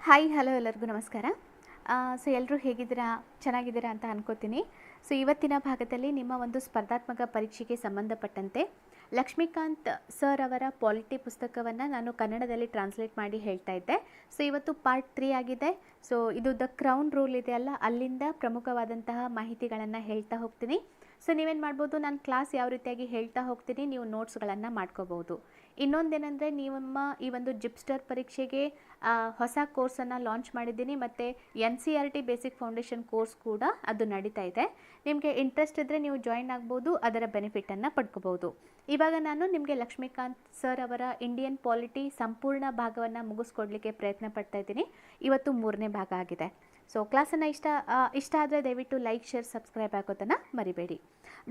Hi hello ಎಲ್ಲರಿಗೂ ನಮಸ್ಕಾರ. ಎಲ್ಲರೂ ಹೇಗಿದ್ದೀರಾ, ಚೆನ್ನಾಗಿದ್ದೀರಾ ಅಂತ ಅನ್ಕೋತೀನಿ. ಇವತ್ತಿನ ಭಾಗದಲ್ಲಿ ನಿಮ್ಮ ಒಂದು ಸ್ಪರ್ಧಾತ್ಮಕ ಪರೀಕ್ಷೆಗೆ ಸಂಬಂಧಪಟ್ಟಂತೆ ಲಕ್ಷ್ಮೀಕಾಂತ್ ಸರ್ ಅವರ ಪಾಲಿಟಿ ಪುಸ್ತಕವನ್ನು ನಾನು ಕನ್ನಡದಲ್ಲಿ ಟ್ರಾನ್ಸ್ಲೇಟ್ ಮಾಡಿ ಹೇಳ್ತಾ ಇದ್ದೆ. ಇವತ್ತು ಪಾರ್ಟ್ 3 ಆಗಿದೆ. ಇದು ದ ಕ್ರೌನ್ ರೂಲ್ ಇದೆಯಲ್ಲ, ಅಲ್ಲಿಂದ ಪ್ರಮುಖವಾದಂತಹ ಮಾಹಿತಿಗಳನ್ನು ಹೇಳ್ತಾ ಹೋಗ್ತೀನಿ. ನೀವೇನು ಮಾಡ್ಬೋದು, ನಾನು ಕ್ಲಾಸ್ ಯಾವ ರೀತಿಯಾಗಿ ಹೇಳ್ತಾ ಹೋಗ್ತೀನಿ, ನೀವು ನೋಟ್ಸ್ಗಳನ್ನು ಮಾಡ್ಕೋಬೋದು. ಇನ್ನೊಂದೇನೆಂದರೆ, ನಿಮ್ಮ ಈ ಒಂದು ಜಿಪ್ಸ್ಟರ್ ಪರೀಕ್ಷೆಗೆ ಹೊಸ ಕೋರ್ಸನ್ನು ಲಾಂಚ್ ಮಾಡಿದ್ದೀನಿ, ಮತ್ತು NCERT ಬೇಸಿಕ್ ಫೌಂಡೇಶನ್ ಕೋರ್ಸ್ ಕೂಡ ಅದು ನಡೀತಾ ಇದೆ. ನಿಮಗೆ ಇಂಟ್ರೆಸ್ಟ್ ಇದ್ದರೆ ನೀವು ಜಾಯಿನ್ ಆಗ್ಬೋದು, ಅದರ ಬೆನಿಫಿಟನ್ನು ಪಡ್ಕೋಬೋದು. ಇವಾಗ ನಾನು ನಿಮಗೆ ಲಕ್ಷ್ಮೀಕಾಂತ್ ಸರ್ ಅವರ ಇಂಡಿಯನ್ ಪಾಲಿಟಿ ಸಂಪೂರ್ಣ ಭಾಗವನ್ನು ಮುಗಿಸ್ಕೊಡ್ಲಿಕ್ಕೆ ಪ್ರಯತ್ನ ಪಡ್ತಾ ಇದ್ದೀನಿ. ಇವತ್ತು 3ನೇ ಭಾಗ ಆಗಿದೆ. ಕ್ಲಾಸನ್ನು ಇಷ್ಟ ಆದರೆ ದಯವಿಟ್ಟು ಲೈಕ್, ಶೇರ್, ಸಬ್ಸ್ಕ್ರೈಬ್ ಆಗೋದನ್ನು ಮರಿಬೇಡಿ.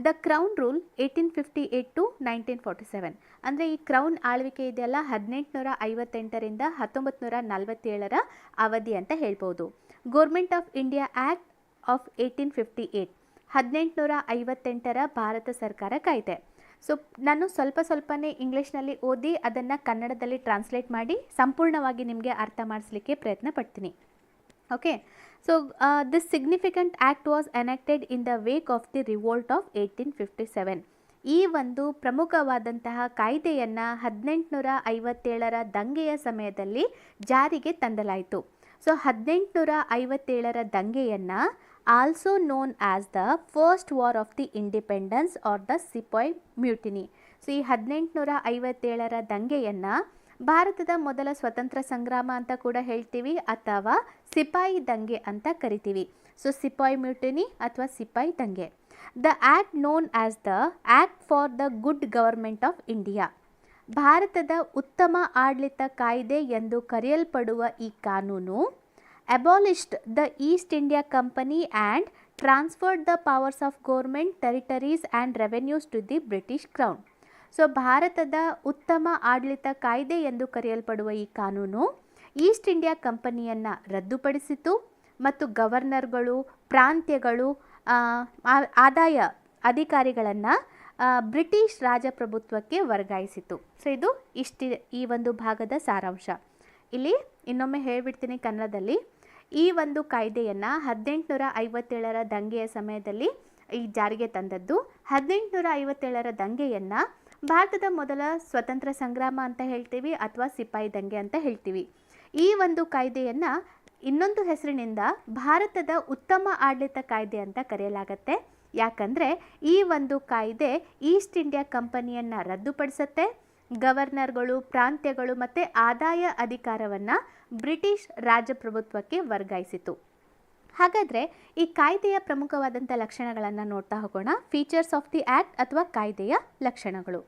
ದ ಕ್ರೌನ್ ರೂಲ್ 1858 ಟು 1947 ಅಂದರೆ ಈ ಕ್ರೌನ್ ಆಳ್ವಿಕೆ ಇದೆಯಲ್ಲ 1858ರಿಂದ 1947 ಅವಧಿ ಅಂತ ಹೇಳ್ಬೋದು. Government of India act of 1858 1858 Bharat ಸರ್ಕಾರ ಕಾಯ್ದೆ. ನಾನು ಸ್ವಲ್ಪನೇ ಇಂಗ್ಲೀಷ್ನಲ್ಲಿ ಓದಿ ಅದನ್ನು ಕನ್ನಡದಲ್ಲಿ ಟ್ರಾನ್ಸ್ಲೇಟ್ ಮಾಡಿ ಸಂಪೂರ್ಣವಾಗಿ ನಿಮಗೆ ಅರ್ಥ ಮಾಡಿಸ್ಲಿಕ್ಕೆ ಪ್ರಯತ್ನ ಪಡ್ತೀನಿ. Okay, this significant act was enacted in the wake of the revolt of 1857. ಈ ಒಂದು ಪ್ರಮುಖವಾದಂತಹ ಕಾಯ್ದೆಯನ್ನು 1857 ದಂಗೆಯ ಸಮಯದಲ್ಲಿ ಜಾರಿಗೆ ತಂದಲಾಯಿತು. 1857 ದಂಗೆಯನ್ನು also known as the first war of the independence or the sepoy mutiny. ಈ 1857 ದಂಗೆಯನ್ನು ಭಾರತದ ಮೊದಲ ಸ್ವತಂತ್ರ ಸಂಗ್ರಾಮ ಅಂತ ಕೂಡ ಹೇಳ್ತೀವಿ, ಅಥವಾ ಸಿಪಾಯಿ ದಂಗೆ ಅಂತ ಕರಿತೀವಿ. ಸಿಪಾಯಿ ಮ್ಯೂಟಿನಿ ಅಥವಾ ಸಿಪಾಯಿ ದಂಗೆ. The act known as the act for the good government of India, ಭಾರತದ ಉತ್ತಮ ಆಡಳಿತ ಕಾಯ್ದೆ ಎಂದು ಕರೆಯಲ್ಪಡುವ ಈ ಕಾನೂನು abolished the East India Company and transferred the powers of government territories and revenues to the British crown. ಭಾರತದ ಉತ್ತಮ ಆಡಳಿತ ಕಾಯ್ದೆ ಎಂದು ಕರೆಯಲ್ಪಡುವ ಈ ಕಾನೂನು ಈಸ್ಟ್ ಇಂಡಿಯಾ ಕಂಪನಿಯನ್ನು ರದ್ದುಪಡಿಸಿತು ಮತ್ತು ಗವರ್ನರ್ಗಳು, ಪ್ರಾಂತ್ಯಗಳು, ಆದಾಯ ಅಧಿಕಾರಿಗಳನ್ನು ಬ್ರಿಟಿಷ್ ರಾಜಪ್ರಭುತ್ವಕ್ಕೆ ವರ್ಗಾಯಿಸಿತು. ಇದು ಈ ಒಂದು ಭಾಗದ ಸಾರಾಂಶ. ಇಲ್ಲಿ ಇನ್ನೊಮ್ಮೆ ಹೇಳಿಬಿಡ್ತೀನಿ ಕನ್ನಡದಲ್ಲಿ. ಈ ಒಂದು ಕಾಯ್ದೆಯನ್ನು 1857 ದಂಗೆಯ ಸಮಯದಲ್ಲಿ ಈ ಜಾರಿಗೆ ತಂದದ್ದು. 1857 ದಂಗೆಯನ್ನು ಭಾರತದ ಮೊದಲ ಸ್ವತಂತ್ರ ಸಂಗ್ರಾಮ ಅಂತ ಹೇಳ್ತೀವಿ, ಅಥವಾ ಸಿಪಾಯಿ ದಂಗೆ ಅಂತ ಹೇಳ್ತೀವಿ. ಈ ಒಂದು ಕಾಯ್ದೆಯನ್ನು ಇನ್ನೊಂದು ಹೆಸರಿನಿಂದ ಭಾರತದ ಉತ್ತಮ ಆಡಳಿತ ಕಾಯ್ದೆ ಅಂತ ಕರೆಯಲಾಗತ್ತೆ. ಯಾಕಂದರೆ ಈ ಒಂದು ಕಾಯ್ದೆ ಈಸ್ಟ್ ಇಂಡಿಯಾ ಕಂಪನಿಯನ್ನು ರದ್ದುಪಡಿಸುತ್ತೆ, ಗವರ್ನರ್ಗಳು, ಪ್ರಾಂತ್ಯಗಳು ಮತ್ತು ಆದಾಯ ಅಧಿಕಾರವನ್ನು ಬ್ರಿಟಿಷ್ ರಾಜಪ್ರಭುತ್ವಕ್ಕೆ ವರ್ಗಾಯಿಸಿತು. ಹಾಗಾದರೆ ಈ ಕಾಯ್ದೆಯ ಪ್ರಮುಖವಾದಂಥ ಲಕ್ಷಣಗಳನ್ನು ನೋಡ್ತಾ ಹೋಗೋಣ. ಫೀಚರ್ಸ್ ಆಫ್ ದಿ ಆ್ಯಕ್ಟ್ ಅಥವಾ ಕಾಯ್ದೆಯ ಲಕ್ಷಣಗಳು.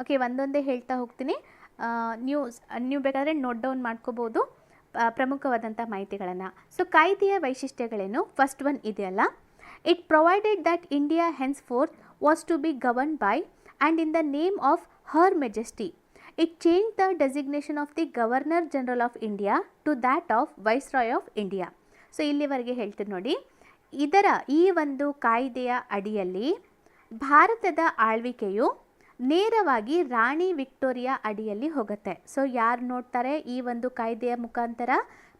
ಓಕೆ, ಒಂದೊಂದೇ ಹೇಳ್ತಾ ಹೋಗ್ತೀನಿ. ನೀವು ಬೇಕಾದರೆ ನೋಟ್ ಡೌನ್ ಮಾಡ್ಕೋಬೋದು ಪ್ರಮುಖವಾದಂಥ ಮಾಹಿತಿಗಳನ್ನು. ಕಾಯ್ದೆಯ ವೈಶಿಷ್ಟ್ಯಗಳೇನು? ಫಸ್ಟ್ ಒನ್ ಇದೆಯಲ್ಲ, it provided that India henceforth was to be govern by and in the name of her Majesty. It change the designation of the governor general of India to that of viceroy of India. ಇಲ್ಲಿವರೆಗೆ ಹೇಳ್ತೀನಿ ನೋಡಿ. ಈ ಒಂದು ಕಾಯ್ದೆಯ ಅಡಿಯಲ್ಲಿ ಭಾರತದ ಆಳ್ವಿಕೆಯು ನೇರವಾಗಿ ರಾಣಿ ವಿಕ್ಟೋರಿಯಾ ಅಡಿಯಲ್ಲಿ ಹೋಗುತ್ತೆ. ಯಾರು ನೋಡ್ತಾರೆ, ಈ ಒಂದು ಕಾಯ್ದೆಯ ಮುಖಾಂತರ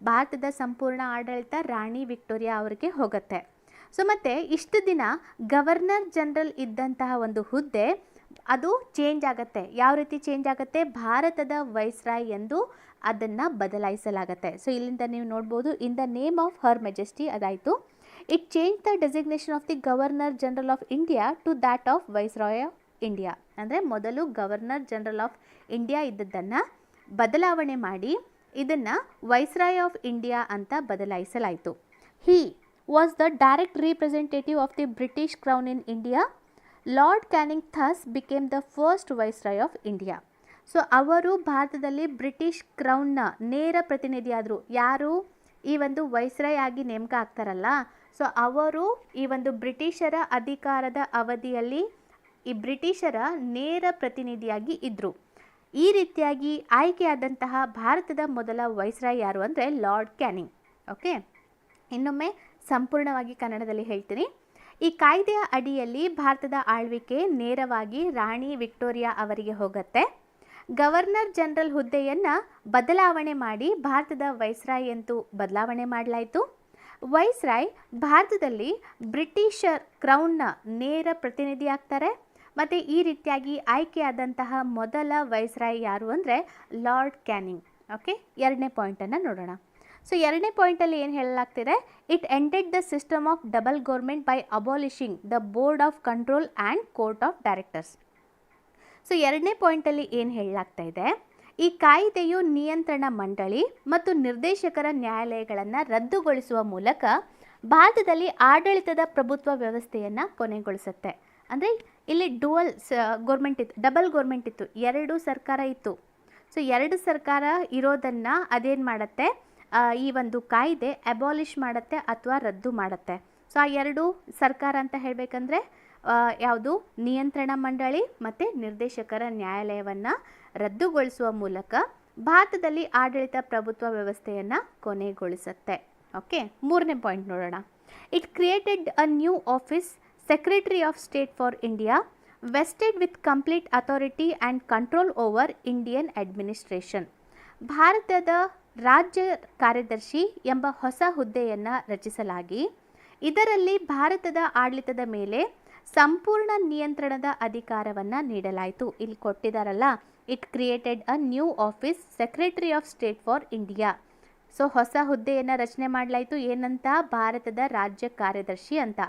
ಭಾರತದ ಸಂಪೂರ್ಣ ಆಡಳಿತ ರಾಣಿ ವಿಕ್ಟೋರಿಯಾ ಅವರಿಗೆ ಹೋಗುತ್ತೆ. ಮತ್ತು ಇಷ್ಟು ದಿನ ಗವರ್ನರ್ ಜನರಲ್ ಇದ್ದಂತಹ ಒಂದು ಹುದ್ದೆ ಅದು ಚೇಂಜ್ ಆಗುತ್ತೆ. ಯಾವ ರೀತಿ ಚೇಂಜ್ ಆಗುತ್ತೆ? ಭಾರತದ ವೈಸ್ರಾಯ್ ಎಂದು ಅದನ್ನು ಬದಲಾಯಿಸಲಾಗುತ್ತೆ. ಇಲ್ಲಿಂದ ನೀವು ನೋಡ್ಬೋದು, in the name of her majesty ಅದಾಯಿತು. It change the designation of the governor general of India to that of viceroy of India. ಅಂದರೆ ಮೊದಲು ಗವರ್ನರ್ ಜನರಲ್ ಆಫ್ ಇಂಡಿಯಾ ಇದ್ದದ್ದನ್ನು ಬದಲಾವಣೆ ಮಾಡಿ ಇದನ್ನು ವೈಸ್ರಾಯ್ ಆಫ್ ಇಂಡಿಯಾ ಅಂತ ಬದಲಾಯಿಸಲಾಯಿತು. He was the direct representative of the British crown in India. Lord Canning thus became the first viceroy of India. ಅವರು ಭಾರತದಲ್ಲಿ ಬ್ರಿಟಿಷ್ ಕ್ರೌನ್ನ ನೇರ ಪ್ರತಿನಿಧಿಯಾದರು. ಯಾರು ಈ ಒಂದು ವೈಸ್ರಾಯ್ ಆಗಿ ನೇಮಕ ಆಗ್ತಾರಲ್ಲ, ಅವರು ಈ ಒಂದು ಬ್ರಿಟಿಷರ ಅಧಿಕಾರದ ಅವಧಿಯಲ್ಲಿ ಈ ಬ್ರಿಟಿಷರ ನೇರ ಪ್ರತಿನಿಧಿಯಾಗಿ ಇದ್ದರು. ಈ ರೀತಿಯಾಗಿ ಆಯ್ಕೆಯಾದಂತಹ ಭಾರತದ ಮೊದಲ ವೈಸ್ರಾಯ್ ಯಾರು ಅಂದರೆ ಲಾರ್ಡ್ ಕ್ಯಾನಿಂಗ್. ಓಕೆ, ಇನ್ನೊಮ್ಮೆ ಸಂಪೂರ್ಣವಾಗಿ ಕನ್ನಡದಲ್ಲಿ ಹೇಳ್ತೀನಿ. ಈ ಕಾಯ್ದೆಯ ಅಡಿಯಲ್ಲಿ ಭಾರತದ ಆಳ್ವಿಕೆ ನೇರವಾಗಿ ರಾಣಿ ವಿಕ್ಟೋರಿಯಾ ಅವರಿಗೆ ಹೋಗುತ್ತೆ. ಗವರ್ನರ್ ಜನರಲ್ ಹುದ್ದೆಯನ್ನು ಬದಲಾವಣೆ ಮಾಡಿ ಭಾರತದ ವೈಸ್ರಾಯ್ ಅಂತೂ ಬದಲಾವಣೆ ಮಾಡಲಾಯಿತು. ವೈಸ್ರಾಯ್ ಭಾರತದಲ್ಲಿ ಬ್ರಿಟಿಷರ್ ಕ್ರೌನ್ನ ನೇರ ಪ್ರತಿನಿಧಿ ಆಗ್ತಾರೆ. ಮತ್ತು ಈ ರೀತಿಯಾಗಿ ಆಯ್ಕೆಯಾದಂತಹ ಮೊದಲ ವೈಸ್ರಾಯ್ ಯಾರು ಅಂದರೆ ಲಾರ್ಡ್ ಕ್ಯಾನಿಂಗ್. ಓಕೆ, ಎರಡನೇ ಪಾಯಿಂಟನ್ನು ನೋಡೋಣ. ಸೊ ಎರಡನೇ ಪಾಯಿಂಟಲ್ಲಿ ಏನು ಹೇಳಲಾಗ್ತಿದೆ, it ended the system of double government by abolishing the board of control and court of directors. So ಎರಡನೇ ಪಾಯಿಂಟಲ್ಲಿ ಏನು ಹೇಳಲಾಗ್ತಾ ಇದೆ, ಈ ಕಾಯ್ದೆಯು ನಿಯಂತ್ರಣ ಮಂಡಳಿ ಮತ್ತು ನಿರ್ದೇಶಕರ ನ್ಯಾಯಾಲಯಗಳನ್ನು ರದ್ದುಗೊಳಿಸುವ ಮೂಲಕ ಭಾರತದಲ್ಲಿ ಆಡಳಿತದ ಪ್ರಭುತ್ವ ವ್ಯವಸ್ಥೆಯನ್ನು ಕೊನೆಗೊಳಿಸುತ್ತೆ. ಅಂದರೆ ಇಲ್ಲಿ ಗೌರ್ಮೆಂಟ್ ಇತ್ತು, ಡಬಲ್ ಗೌರ್ಮೆಂಟ್ ಇತ್ತು, ಎರಡು ಸರ್ಕಾರ ಇತ್ತು. ಸೊ ಎರಡು ಸರ್ಕಾರ ಇರೋದನ್ನು ಅದೇನು ಮಾಡುತ್ತೆ, ಈ ಒಂದು ಕಾಯ್ದೆ ಅಬಾಲಿಷ್ ಮಾಡುತ್ತೆ ಅಥವಾ ರದ್ದು ಮಾಡುತ್ತೆ. ಸೊ ಆ ಎರಡು ಸರ್ಕಾರ ಅಂತ ಹೇಳಬೇಕಂದ್ರೆ ಯಾವುದು, ನಿಯಂತ್ರಣ ಮಂಡಳಿ ಮತ್ತು ನಿರ್ದೇಶಕರ ನ್ಯಾಯಾಲಯವನ್ನು ರದ್ದುಗೊಳಿಸುವ ಮೂಲಕ ಭಾರತದಲ್ಲಿ ಆಡಳಿತ ಪ್ರಭುತ್ವ ವ್ಯವಸ್ಥೆಯನ್ನು ಕೊನೆಗೊಳಿಸುತ್ತೆ. ಓಕೆ, ಮೂರನೇ ಪಾಯಿಂಟ್ ನೋಡೋಣ. It created a new office, secretary of state for India, vested with complete authority and control over Indian administration. ಭಾರತದ ರಾಜ್ಯ ಕಾರ್ಯದರ್ಶಿ ಎಂಬ ಹೊಸ ಹುದ್ದೆಯನ್ನು ರಚಿಸಲಾಗಿ ಇದರಲ್ಲಿ ಭಾರತದ ಆಡಳಿತದ ಮೇಲೆ ಸಂಪೂರ್ಣ ನಿಯಂತ್ರಣದ ಅಧಿಕಾರವನ್ನು ನೀಡಲಾಯಿತು. ಇಲ್ಲಿ ಕೊಟ್ಟಿದ್ದಾರಲ್ಲ, it created a new office, secretary of state for India. So ಹೊಸ ಹುದ್ದೆಯನ್ನು ರಚನೆ ಮಾಡಲಾಯಿತು, ಏನಂತ, ಭಾರತದ ರಾಜ್ಯ ಕಾರ್ಯದರ್ಶಿ ಅಂತ.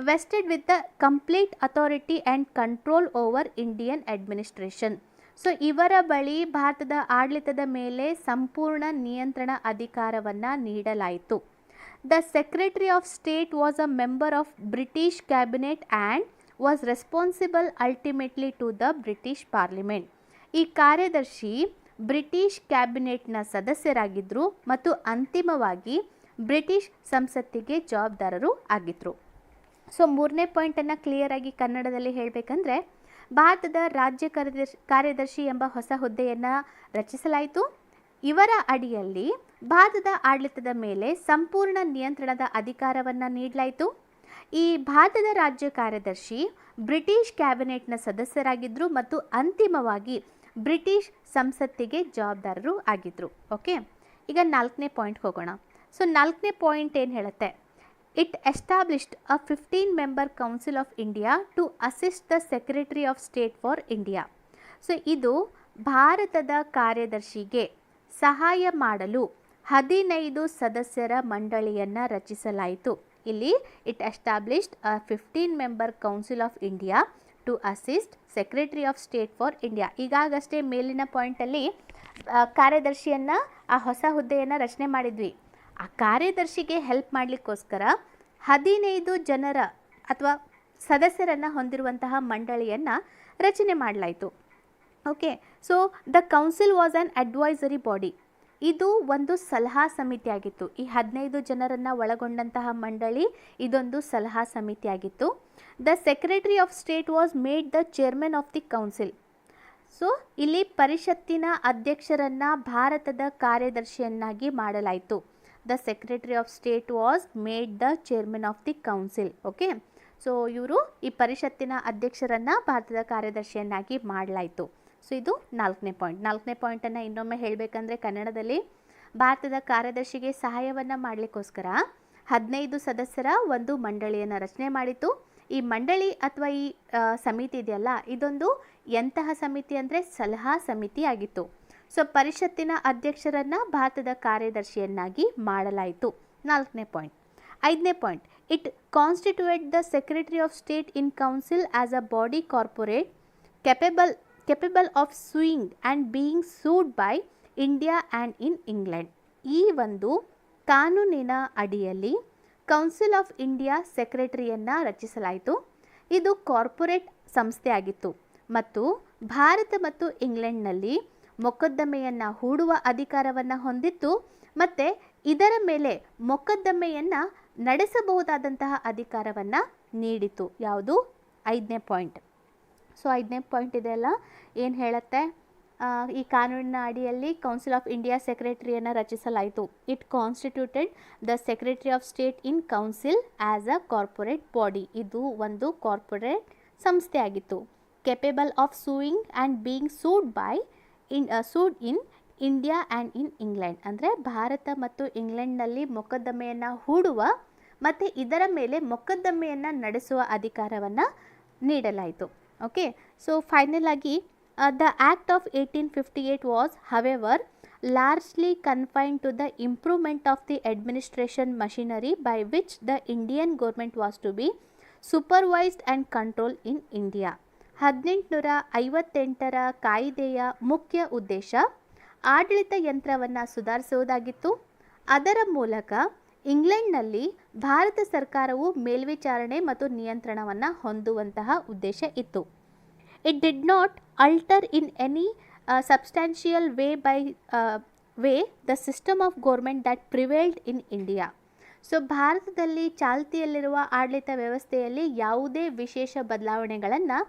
Vested with the complete authority and control over Indian administration. So ಇವರ ಬಳಿ ಭಾರತದ ಆಡಳಿತದ ಮೇಲೆ ಸಂಪೂರ್ಣ ನಿಯಂತ್ರಣ ಅಧಿಕಾರವನ್ನು ನೀಡಲಾಯಿತು. The secretary of state was a member of British cabinet and was responsible ultimately to the British parliament. ಈ ಕಾರ್ಯದರ್ಶಿ ಬ್ರಿಟಿಷ್ ಕ್ಯಾಬಿನೆಟ್ನ ಸದಸ್ಯರಾಗಿದ್ದರು ಮತ್ತು ಅಂತಿಮವಾಗಿ ಬ್ರಿಟಿಷ್ ಸಂಸತ್ತಿಗೆ ಜವಾಬ್ದಾರರು ಆಗಿದ್ದರು. ಸೊ ಮೂರನೇ ಪಾಯಿಂಟನ್ನು ಕ್ಲಿಯರಾಗಿ ಕನ್ನಡದಲ್ಲಿ ಹೇಳಬೇಕಂದ್ರೆ, ಭಾರತದ ರಾಜ್ಯ ಕಾರ್ಯದರ್ಶಿ ಎಂಬ ಹೊಸ ಹುದ್ದೆಯನ್ನು ರಚಿಸಲಾಯಿತು. ಇವರ ಅಡಿಯಲ್ಲಿ ಭಾರತದ ಆಡಳಿತದ ಮೇಲೆ ಸಂಪೂರ್ಣ ನಿಯಂತ್ರಣದ ಅಧಿಕಾರವನ್ನು ನೀಡಲಾಯಿತು. ಈ ಭಾರತದ ರಾಜ್ಯ ಕಾರ್ಯದರ್ಶಿ ಬ್ರಿಟಿಷ್ ಕ್ಯಾಬಿನೆಟ್ನ ಸದಸ್ಯರಾಗಿದ್ದರು ಮತ್ತು ಅಂತಿಮವಾಗಿ ಬ್ರಿಟಿಷ್ ಸಂಸತ್ತಿಗೆ ಜವಾಬ್ದಾರರು ಆಗಿದ್ದರು. ಓಕೆ, ಈಗ ನಾಲ್ಕನೇ ಪಾಯಿಂಟ್ಗೆ ಹೋಗೋಣ. ಸೊ ನಾಲ್ಕನೇ ಪಾಯಿಂಟ್ ಏನು ಹೇಳುತ್ತೆ, it established a 15 member council of India to assist the secretary of state for India. So ಇದು ಭಾರತದ ಕಾರ್ಯದರ್ಶಿಗೆ ಸಹಾಯ ಮಾಡಲು 15 ಸದಸ್ಯರ ಮಂಡಳಿಯನ್ನು ರಚಿಸಲಾಯಿತು. ಇಲ್ಲಿ it established a 15 member council of India to assist secretary of state for India. ಈಗಾಗಷ್ಟೇ ಮೇಲಿನ ಪಾಯಿಂಟಲ್ಲಿ ಕಾರ್ಯದರ್ಶಿಯನ್ನು, ಆ ಹೊಸ ಹುದ್ದೆಯನ್ನು ರಚನೆ ಮಾಡಿದ್ವಿ. ಆ ಕಾರ್ಯದರ್ಶಿಗೆ ಹೆಲ್ಪ್ ಮಾಡಲಿಕ್ಕೋಸ್ಕರ 15 ಜನರ ಅಥವಾ ಸದಸ್ಯರನ್ನು ಹೊಂದಿರುವಂತಹ ಮಂಡಳಿಯನ್ನು ರಚನೆ ಮಾಡಲಾಯಿತು. Okay, so the council was an advisory body. ಇದು ಒಂದು ಸಲಹಾ ಸಮಿತಿಯಾಗಿತ್ತು. ಈ 15 ಜನರನ್ನು ಒಳಗೊಂಡಂತಹ ಮಂಡಳಿ ಇದೊಂದು ಸಲಹಾ ಸಮಿತಿಯಾಗಿತ್ತು. The secretary of state was made the chairman of the council. So ಇಲ್ಲಿ ಪರಿಷತ್ತಿನ ಅಧ್ಯಕ್ಷರನ್ನು ಭಾರತದ ಕಾರ್ಯದರ್ಶಿಯನ್ನಾಗಿ ಮಾಡಲಾಯಿತು. The secretary of state was made the chairman of the council. Okay, so ಇವರು ಈ ಪರಿಷತ್ತಿನ ಅಧ್ಯಕ್ಷರನ್ನು ಭಾರತದ ಕಾರ್ಯದರ್ಶಿಯನ್ನಾಗಿ ಮಾಡಲಾಯಿತು. ಸೊ ಇದು ನಾಲ್ಕನೇ ಪಾಯಿಂಟ್. ನಾಲ್ಕನೇ ಪಾಯಿಂಟನ್ನು ಇನ್ನೊಮ್ಮೆ ಹೇಳಬೇಕಂದ್ರೆ ಕನ್ನಡದಲ್ಲಿ, ಭಾರತದ ಕಾರ್ಯದರ್ಶಿಗೆ ಸಹಾಯವನ್ನು ಮಾಡಲಿಕ್ಕೋಸ್ಕರ 15 ಸದಸ್ಯರ ಒಂದು ಮಂಡಳಿಯನ್ನು ರಚನೆ ಮಾಡಿತ್ತು. ಈ ಮಂಡಳಿ ಅಥವಾ ಈ ಸಮಿತಿ ಇದೆಯಲ್ಲ, ಇದೊಂದು ಎಂತಹ ಸಮಿತಿ ಅಂದರೆ ಸಲಹಾ ಸಮಿತಿ ಆಗಿತ್ತು. ಸೊ ಪರಿಷತ್ತಿನ ಅಧ್ಯಕ್ಷರನ್ನು ಭಾರತದ ಕಾರ್ಯದರ್ಶಿಯನ್ನಾಗಿ ಮಾಡಲಾಯಿತು. ನಾಲ್ಕನೇ ಪಾಯಿಂಟ್. ಐದನೇ point, it constituted the secretary of state in council as a body corporate capable of suing and being sued by India and in England. ಈ ಒಂದು ಕಾನೂನಿನ ಅಡಿಯಲ್ಲಿ ಕೌನ್ಸಿಲ್ ಆಫ್ ಇಂಡಿಯಾ ಸೆಕ್ರೆಟರಿಯನ್ನು ರಚಿಸಲಾಯಿತು. ಇದು ಕಾರ್ಪೊರೇಟ್ ಸಂಸ್ಥೆ ಆಗಿತ್ತು ಮತ್ತು ಭಾರತ ಮತ್ತು ಇಂಗ್ಲೆಂಡ್ನಲ್ಲಿ ಮೊಕದ್ದಮೆಯನ್ನು ಹೂಡುವ ಅಧಿಕಾರವನ್ನು ಹೊಂದಿತ್ತು ಮತ್ತು ಇದರ ಮೇಲೆ ಮೊಕದ್ದಮೆಯನ್ನು ನಡೆಸಬಹುದಾದಂತಹ ಅಧಿಕಾರವನ್ನು ನೀಡಿತು. ಯಾವುದು? ಐದನೇ ಪಾಯಿಂಟ್. ಸೊ ಐದನೇ ಪಾಯಿಂಟ್ ಇದೆಯಲ್ಲ, ಏನು ಹೇಳುತ್ತೆ, ಈ ಕಾನೂನಿನ ಅಡಿಯಲ್ಲಿ ಕೌನ್ಸಿಲ್ ಆಫ್ ಇಂಡಿಯಾ ಸೆಕ್ರೆಟರಿಯನ್ನು ರಚಿಸಲಾಯಿತು. It constituted the secretary of state in council as a corporate body. ಇದು ಒಂದು ಕಾರ್ಪೊರೇಟ್ ಸಂಸ್ಥೆ ಆಗಿತ್ತು. Capable of suing and being sued by sued in India and in England. ಅಂದರೆ ಭಾರತ ಮತ್ತು ಇಂಗ್ಲೆಂಡ್ನಲ್ಲಿ ಮೊಕದ್ದಮೆಯನ್ನು ಹೂಡುವ ಮತ್ತು ಇದರ ಮೇಲೆ ಮೊಕದ್ದಮೆಯನ್ನು ನಡೆಸುವ ಅಧಿಕಾರವನ್ನು ನೀಡಲಾಯಿತು. ಓಕೆ, ಸೊ ಫೈನಲ್ ಆಗಿ the act of 1858 was however largely confined to the improvement of the administration machinery by which the Indian government was to be supervised and controlled in India. 1858ರ ಕಾಯ್ದೆಯ ಮುಖ್ಯ ಉದ್ದೇಶ ಆಡಳಿತ ಯಂತ್ರವನ್ನು ಸುಧಾರಿಸುವುದಾಗಿತ್ತು. ಅದರ ಮೂಲಕ ಇಂಗ್ಲೆಂಡ್ನಲ್ಲಿ ಭಾರತ ಸರ್ಕಾರವು ಮೇಲ್ವಿಚಾರಣೆ ಮತ್ತು ನಿಯಂತ್ರಣವನ್ನು ಹೊಂದುವಂತಹ ಉದ್ದೇಶ ಇತ್ತು. It did not ಅಲ್ಟರ್ in any substantial way the system of government that prevailed in India. So ಭಾರತದಲ್ಲಿ ಚಾಲ್ತಿಯಲ್ಲಿರುವ ಆಡಳಿತ ವ್ಯವಸ್ಥೆಯಲ್ಲಿ ಯಾವುದೇ ವಿಶೇಷ ಬದಲಾವಣೆಗಳನ್ನು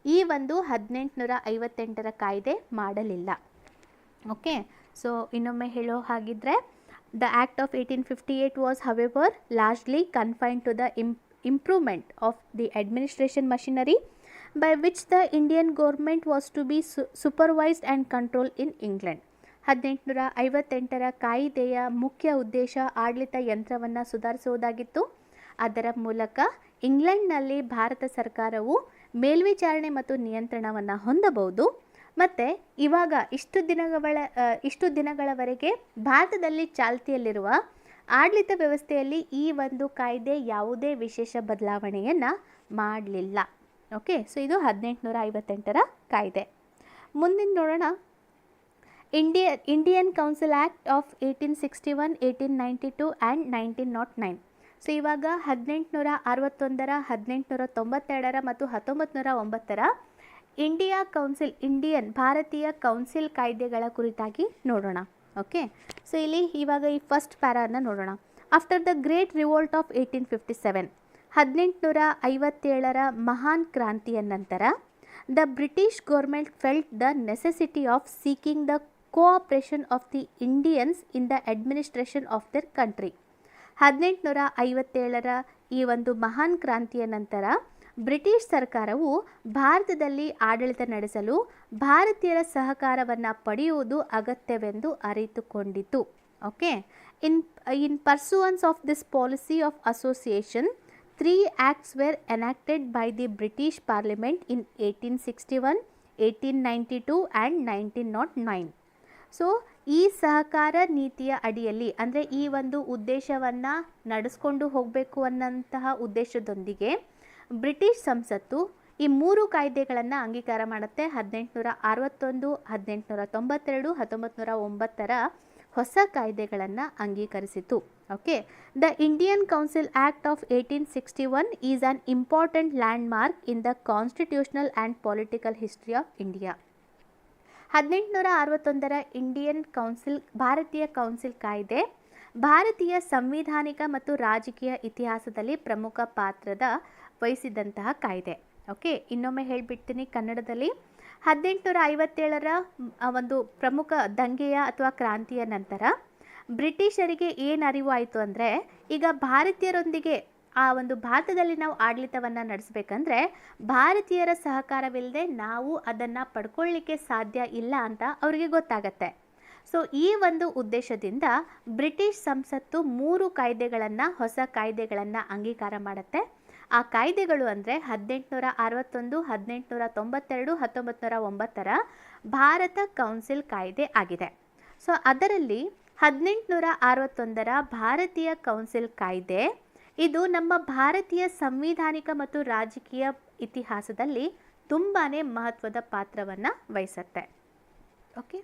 ಈ ಒಂದು 1858ರ ಕಾಯ್ದೆ ಮಾಡಲಿಲ್ಲ. ಓಕೆ, ಸೊ ಇನ್ನೊಮ್ಮೆ ಹೇಳೋ ಹಾಗಿದ್ರೆ the act of 1858 was however largely confined to the improvement of the administration machinery by which the Indian government was to be supervised and controlled in England. 1858ರ ಕಾಯ್ದೆಯ ಮುಖ್ಯ ಉದ್ದೇಶ ಆಡಳಿತ ಯಂತ್ರವನ್ನು ಸುಧಾರಿಸುವುದಾಗಿತ್ತು. ಅದರ ಮೂಲಕ ಇಂಗ್ಲೆಂಡ್ನಲ್ಲಿ ಭಾರತ ಸರ್ಕಾರವು ಮೇಲ್ವಿಚಾರಣೆ ಮತ್ತು ನಿಯಂತ್ರಣವನ್ನು ಹೊಂದಬಹುದು. ಮತ್ತು ಇವಾಗ ಇಷ್ಟು ದಿನಗಳವರೆಗೆ ಭಾರತದಲ್ಲಿ ಚಾಲ್ತಿಯಲ್ಲಿರುವ ಆಡಳಿತ ವ್ಯವಸ್ಥೆಯಲ್ಲಿ ಈ ಒಂದು ಕಾಯ್ದೆ ಯಾವುದೇ ವಿಶೇಷ ಬದಲಾವಣೆಯನ್ನು ಮಾಡಲಿಲ್ಲ. ಓಕೆ, ಸೊ ಇದು 1858ರ ಕಾಯ್ದೆ. ಮುಂದಿನ ನೋಡೋಣ, Indian council act of 1861, 1892 and 1909. So ಇವಾಗ 1861ರ, 1892ರ ಮತ್ತು 1909ರ ಇಂಡಿಯನ್ ಭಾರತೀಯ ಕೌನ್ಸಿಲ್ ಕಾಯ್ದೆಗಳ ಕುರಿತಾಗಿ ನೋಡೋಣ. ಓಕೆ, ಸೊ ಇಲ್ಲಿ ಇವಾಗ ಈ ಫಸ್ಟ್ ಪ್ಯಾರಾನ ನೋಡೋಣ. After the great revolt of 1857, 1857ರ ಮಹಾನ್ ಕ್ರಾಂತಿಯ ನಂತರ the British government felt the necessity of seeking the cooperation of the Indians in the administration of their country. 1857ರ ಈ ಒಂದು ಮಹಾನ್ ಕ್ರಾಂತಿಯ ನಂತರ ಬ್ರಿಟಿಷ್ ಸರ್ಕಾರವು ಭಾರತದಲ್ಲಿ ಆಡಳಿತ ನಡೆಸಲು ಭಾರತೀಯರ ಸಹಕಾರವನ್ನು ಪಡೆಯುವುದು ಅಗತ್ಯವೆಂದು ಅರಿತುಕೊಂಡಿತು. Okay, in pursuance of this policy of association 3 acts were enacted by the British Parliament in 1861, 1892 and 1909. So ಈ ಸಹಕಾರ ನೀತಿಯ ಅಡಿಯಲ್ಲಿ, ಅಂದರೆ ಈ ಒಂದು ಉದ್ದೇಶವನ್ನು ನಡೆಸ್ಕೊಂಡು ಹೋಗಬೇಕು ಅನ್ನೋಂತಹ ಉದ್ದೇಶದೊಂದಿಗೆ ಬ್ರಿಟಿಷ್ ಸಂಸತ್ತು ಈ 3 ಕಾಯ್ದೆಗಳನ್ನು ಅಂಗೀಕಾರ ಮಾಡುತ್ತೆ. 1861, 1892, 1909ರ ಹೊಸ ಕಾಯ್ದೆಗಳನ್ನು ಅಂಗೀಕರಿಸಿತು. Okay, the Indian council act of 1861 is an important landmark in the constitutional and political history of India. 1861ರ ಭಾರತೀಯ ಕೌನ್ಸಿಲ್ ಕಾಯ್ದೆ ಭಾರತೀಯ ಸಂವಿಧಾನಿಕ ಮತ್ತು ರಾಜಕೀಯ ಇತಿಹಾಸದಲ್ಲಿ ಪ್ರಮುಖ ಪಾತ್ರದ ವಹಿಸಿದಂತಹ ಕಾಯ್ದೆ. ಓಕೆ, ಇನ್ನೊಮ್ಮೆ ಹೇಳಿಬಿಡ್ತೀನಿ ಕನ್ನಡದಲ್ಲಿ. 1857ರ ಒಂದು ಪ್ರಮುಖ ದಂಗೆಯ ಅಥವಾ ಕ್ರಾಂತಿಯ ನಂತರ ಬ್ರಿಟಿಷರಿಗೆ ಏನು ಅರಿವು ಆಯಿತು ಅಂದರೆ, ಈಗ ಭಾರತೀಯರೊಂದಿಗೆ ಆ ಒಂದು ಭಾರತದಲ್ಲಿ ನಾವು ಆಡಳಿತವನ್ನು ನಡೆಸಬೇಕಂದ್ರೆ ಭಾರತೀಯರ ಸಹಕಾರವಿಲ್ಲದೆ ನಾವು ಅದನ್ನು ಪಡ್ಕೊಳ್ಳಿಕ್ಕೆ ಸಾಧ್ಯ ಇಲ್ಲ ಅಂತ ಅವರಿಗೆ ಗೊತ್ತಾಗತ್ತೆ. ಸೊ ಈ ಒಂದು ಉದ್ದೇಶದಿಂದ ಬ್ರಿಟಿಷ್ ಸಂಸತ್ತು 3 ಕಾಯ್ದೆಗಳನ್ನು, ಹೊಸ ಕಾಯ್ದೆಗಳನ್ನು ಅಂಗೀಕಾರ ಮಾಡುತ್ತೆ. ಆ ಕಾಯ್ದೆಗಳು ಅಂದರೆ 1861, 1892, 1909ರ ಭಾರತ ಕೌನ್ಸಿಲ್ ಕಾಯ್ದೆ ಆಗಿದೆ. ಸೊ ಅದರಲ್ಲಿ 1861ರ ಭಾರತೀಯ ಕೌನ್ಸಿಲ್ ಕಾಯ್ದೆ ಇದು ನಮ್ಮ ಭಾರತೀಯ ಸಂವಿಧಾನಿಕ ಮತ್ತು ರಾಜಕೀಯ ಇತಿಹಾಸದಲ್ಲಿ ತುಂಬಾ ಮಹತ್ವದ ಪಾತ್ರವನ್ನು ವಹಿಸುತ್ತೆ. ಓಕೆ,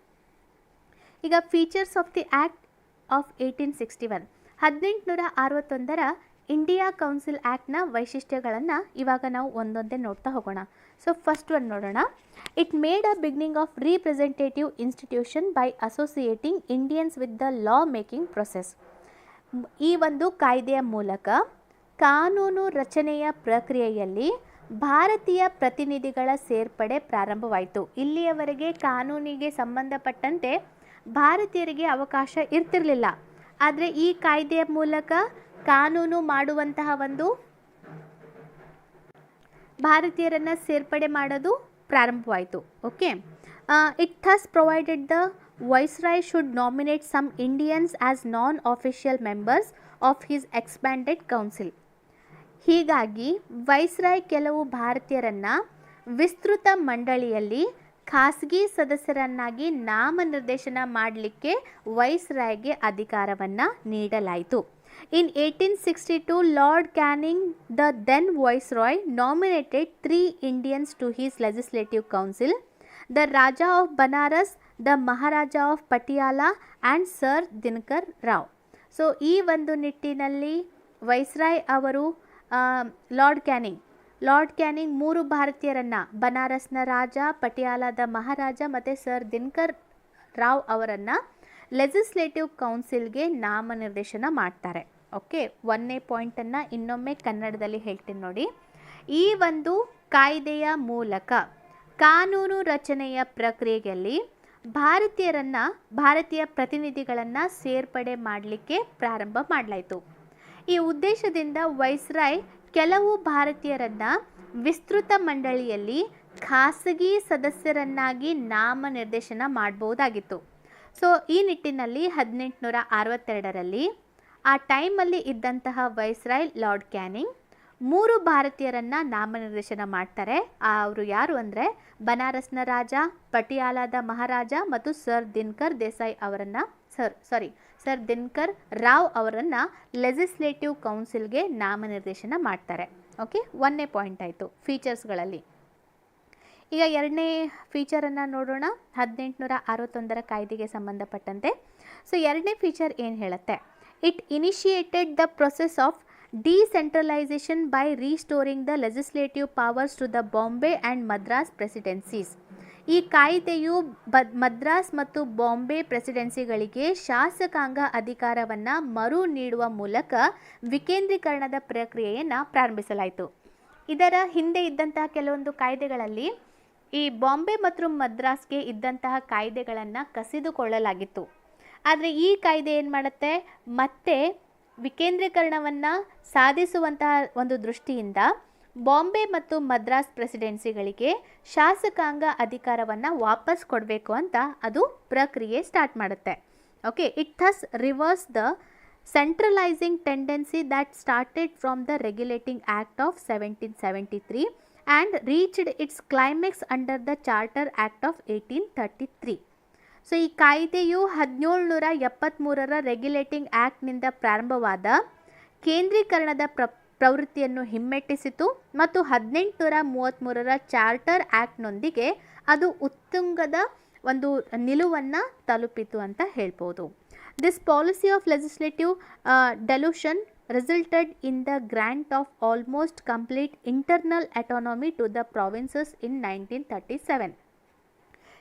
ಈಗ features of the act of 1861. 1861ರ ಇಂಡಿಯಾ ಕೌನ್ಸಿಲ್ ಆ್ಯಕ್ಟ್ನ ವೈಶಿಷ್ಟ್ಯಗಳನ್ನು ಇವಾಗ ನಾವು ಒಂದೊಂದೇ ನೋಡ್ತಾ ಹೋಗೋಣ. ಸೊ ಫಸ್ಟ್ ಒನ್ ನೋಡೋಣ. It made a beginning of representative institution by associating Indians with the law making process. ಈ ಒಂದು ಕಾಯ್ದೆಯ ಮೂಲಕ ಕಾನೂನು ರಚನೆಯ ಪ್ರಕ್ರಿಯೆಯಲ್ಲಿ ಭಾರತೀಯ ಪ್ರತಿನಿಧಿಗಳ ಸೇರ್ಪಡೆ ಪ್ರಾರಂಭವಾಯಿತು. ಇಲ್ಲಿಯವರೆಗೆ ಕಾನೂನಿಗೆ ಸಂಬಂಧಪಟ್ಟಂತೆ ಭಾರತೀಯರಿಗೆ ಅವಕಾಶ ಇರ್ತಿರಲಿಲ್ಲ. ಆದರೆ ಈ ಕಾಯ್ದೆಯ ಮೂಲಕ ಕಾನೂನು ಮಾಡುವಂತಹ ಒಂದು ಭಾರತೀಯರನ್ನು ಸೇರ್ಪಡೆ ಮಾಡೋದು ಪ್ರಾರಂಭವಾಯಿತು. Okay, It thus provided the Viceroy should nominate some Indians as non-official members of his expanded council. ಹೀಗಾಗಿ ವೈಸ್ರಾಯ್ ಕೆಲವು ಭಾರತೀಯರನ್ನು ವಿಸ್ತೃತ ಮಂಡಳಿಯಲ್ಲಿ ಖಾಸಗಿ ಸದಸ್ಯರನ್ನಾಗಿ ನಾಮನಿರ್ದೇಶನ ಮಾಡಲಿಕ್ಕೆ ವೈಸ್ರಾಯ್ಗೆ ಅಧಿಕಾರವನ್ನು ನೀಡಲಾಯಿತು. In 1862, Lord Canning, the then Viceroy, nominated 3 Indians to his legislative council: the Raja of Banaras, the Maharaja of Patiala and Sir Dinkar Rao. So ಈ ಒಂದು ನಿಟ್ಟಿನಲ್ಲಿ ವೈಸ್ರಾಯ್ ಅವರು ಲಾರ್ಡ್ ಕ್ಯಾನಿಂಗ್ 3 ಭಾರತೀಯರನ್ನು, ಬನಾರಸ್ನ ರಾಜ, ಪಟಿಯಾಲಾದ ಮಹಾರಾಜ ಮತ್ತು ಸರ್ ದಿನಕರ್ ರಾವ್ ಅವರನ್ನು ಲೆಜಿಸ್ಲೇಟಿವ್ ಕೌನ್ಸಿಲ್ಗೆ ನಾಮನಿರ್ದೇಶನ ಮಾಡ್ತಾರೆ. ಓಕೆ, 1ನೇ ಪಾಯಿಂಟನ್ನು ಇನ್ನೊಮ್ಮೆ ಕನ್ನಡದಲ್ಲಿ ಹೇಳ್ತೀನಿ ನೋಡಿ. ಈ ಒಂದು ಕಾಯ್ದೆಯ ಮೂಲಕ ಕಾನೂನು ರಚನೆಯ ಪ್ರಕ್ರಿಯೆಯಲ್ಲಿ ಭಾರತೀಯ ಪ್ರತಿನಿಧಿಗಳನ್ನು ಸೇರ್ಪಡೆ ಮಾಡಲಿಕ್ಕೆ ಪ್ರಾರಂಭ ಮಾಡಲಾಯಿತು. ಈ ಉದ್ದೇಶದಿಂದ ವೈಸ್ರಾಯ್ ಕೆಲವು ಭಾರತೀಯರನ್ನು ವಿಸ್ತೃತ ಮಂಡಳಿಯಲ್ಲಿ ಖಾಸಗಿ ಸದಸ್ಯರನ್ನಾಗಿ ನಾಮನಿರ್ದೇಶನ ಮಾಡಬಹುದಾಗಿತ್ತು. ಸೊ ಈ ನಿಟ್ಟಿನಲ್ಲಿ 1862ರಲ್ಲಿ ಆ ಟೈಮಲ್ಲಿ ಇದ್ದಂತಹ ವೈಸ್ರಾಯ್ ಲಾರ್ಡ್ ಕ್ಯಾನಿಂಗ್ 3 ಭಾರತೀಯರನ್ನು ನಾಮನಿರ್ದೇಶನ ಮಾಡ್ತಾರೆ. ಅವರು ಯಾರು ಅಂದರೆ ಬನಾರಸ್ನ ರಾಜ, ಪಟಿಯಾಲಾದ ಮಹಾರಾಜ ಮತ್ತು ಸರ್ ದಿನಕರ್ ರಾವ್ ಅವರನ್ನು ಲೆಜಿಸ್ಲೇಟಿವ್ ಕೌನ್ಸಿಲ್ಗೆ ನಾಮನಿರ್ದೇಶನ ಮಾಡ್ತಾರೆ. ಓಕೆ, 1ನೇ ಪಾಯಿಂಟ್ ಆಯಿತು ಫೀಚರ್ಸ್ಗಳಲ್ಲಿ. ಈಗ 2ನೇ ಫೀಚರನ್ನು ನೋಡೋಣ, 1861ರ ಕಾಯ್ದೆಗೆ ಸಂಬಂಧಪಟ್ಟಂತೆ. ಸೊ 2ನೇ ಫೀಚರ್ ಏನು ಹೇಳುತ್ತೆ? It initiated the process of decentralisation by restoring the legislative powers to the Bombay and Madras presidencies. ಈ ಕಾಯ್ದೆಯು ಮದ್ರಾಸ್ ಮತ್ತು ಬಾಂಬೆ ಪ್ರೆಸಿಡೆನ್ಸಿಗಳಿಗೆ ಶಾಸಕಾಂಗ ಅಧಿಕಾರವನ್ನು ಮರು ನೀಡುವ ಮೂಲಕ ವಿಕೇಂದ್ರೀಕರಣದ ಪ್ರಕ್ರಿಯೆಯನ್ನು ಪ್ರಾರಂಭಿಸಲಾಯಿತು. ಇದರ ಹಿಂದೆ ಇದ್ದಂತಹ ಕೆಲವೊಂದು ಕಾಯ್ದೆಗಳಲ್ಲಿ ಈ ಬಾಂಬೆ ಮತ್ತು ಮದ್ರಾಸ್ಗೆ ಇದ್ದಂತಹ ಕಾಯ್ದೆಗಳನ್ನು ಕಸಿದುಕೊಳ್ಳಲಾಗಿತ್ತು. ಆದರೆ ಈ ಕಾಯ್ದೆ ಏನು ಮಾಡುತ್ತೆ, ಮತ್ತೆ ವಿಕೇಂದ್ರೀಕರಣವನ್ನು ಸಾಧಿಸುವಂತಹ ಒಂದು ದೃಷ್ಟಿಯಿಂದ ಬಾಂಬೆ ಮತ್ತು ಮದ್ರಾಸ್ ಪ್ರೆಸಿಡೆನ್ಸಿಗಳಿಗೆ ಶಾಸಕಾಂಗ ಅಧಿಕಾರವನ್ನು ವಾಪಸ್ ಕೊಡಬೇಕು ಅಂತ ಅದು ಪ್ರಕ್ರಿಯೆ ಸ್ಟಾರ್ಟ್ ಮಾಡುತ್ತೆ. Okay, it thus reverse the centralizing tendency that started from the Regulating Act of 1773 and reached its climax under the Charter Act of 1833. So ಈ ಕಾಯ್ದೆಯು 1773ರ ರೆಗ್ಯುಲೇಟಿಂಗ್ ಆ್ಯಕ್ಟ್ನಿಂದ ಪ್ರಾರಂಭವಾದ ಕೇಂದ್ರೀಕರಣದ ಪ್ರವೃತ್ತಿಯನ್ನು ಹಿಮ್ಮೆಟ್ಟಿಸಿತು ಮತ್ತು 1833ರ ಚಾರ್ಟರ್ ಆ್ಯಕ್ಟ್ನೊಂದಿಗೆ ಅದು ಉತ್ತುಂಗದ ಒಂದು ನಿಲುವನ್ನು ತಲುಪಿತು ಅಂತ ಹೇಳ್ಬೋದು. This policy of legislative devolution resulted in the grant of almost complete internal autonomy to the provinces in 1937.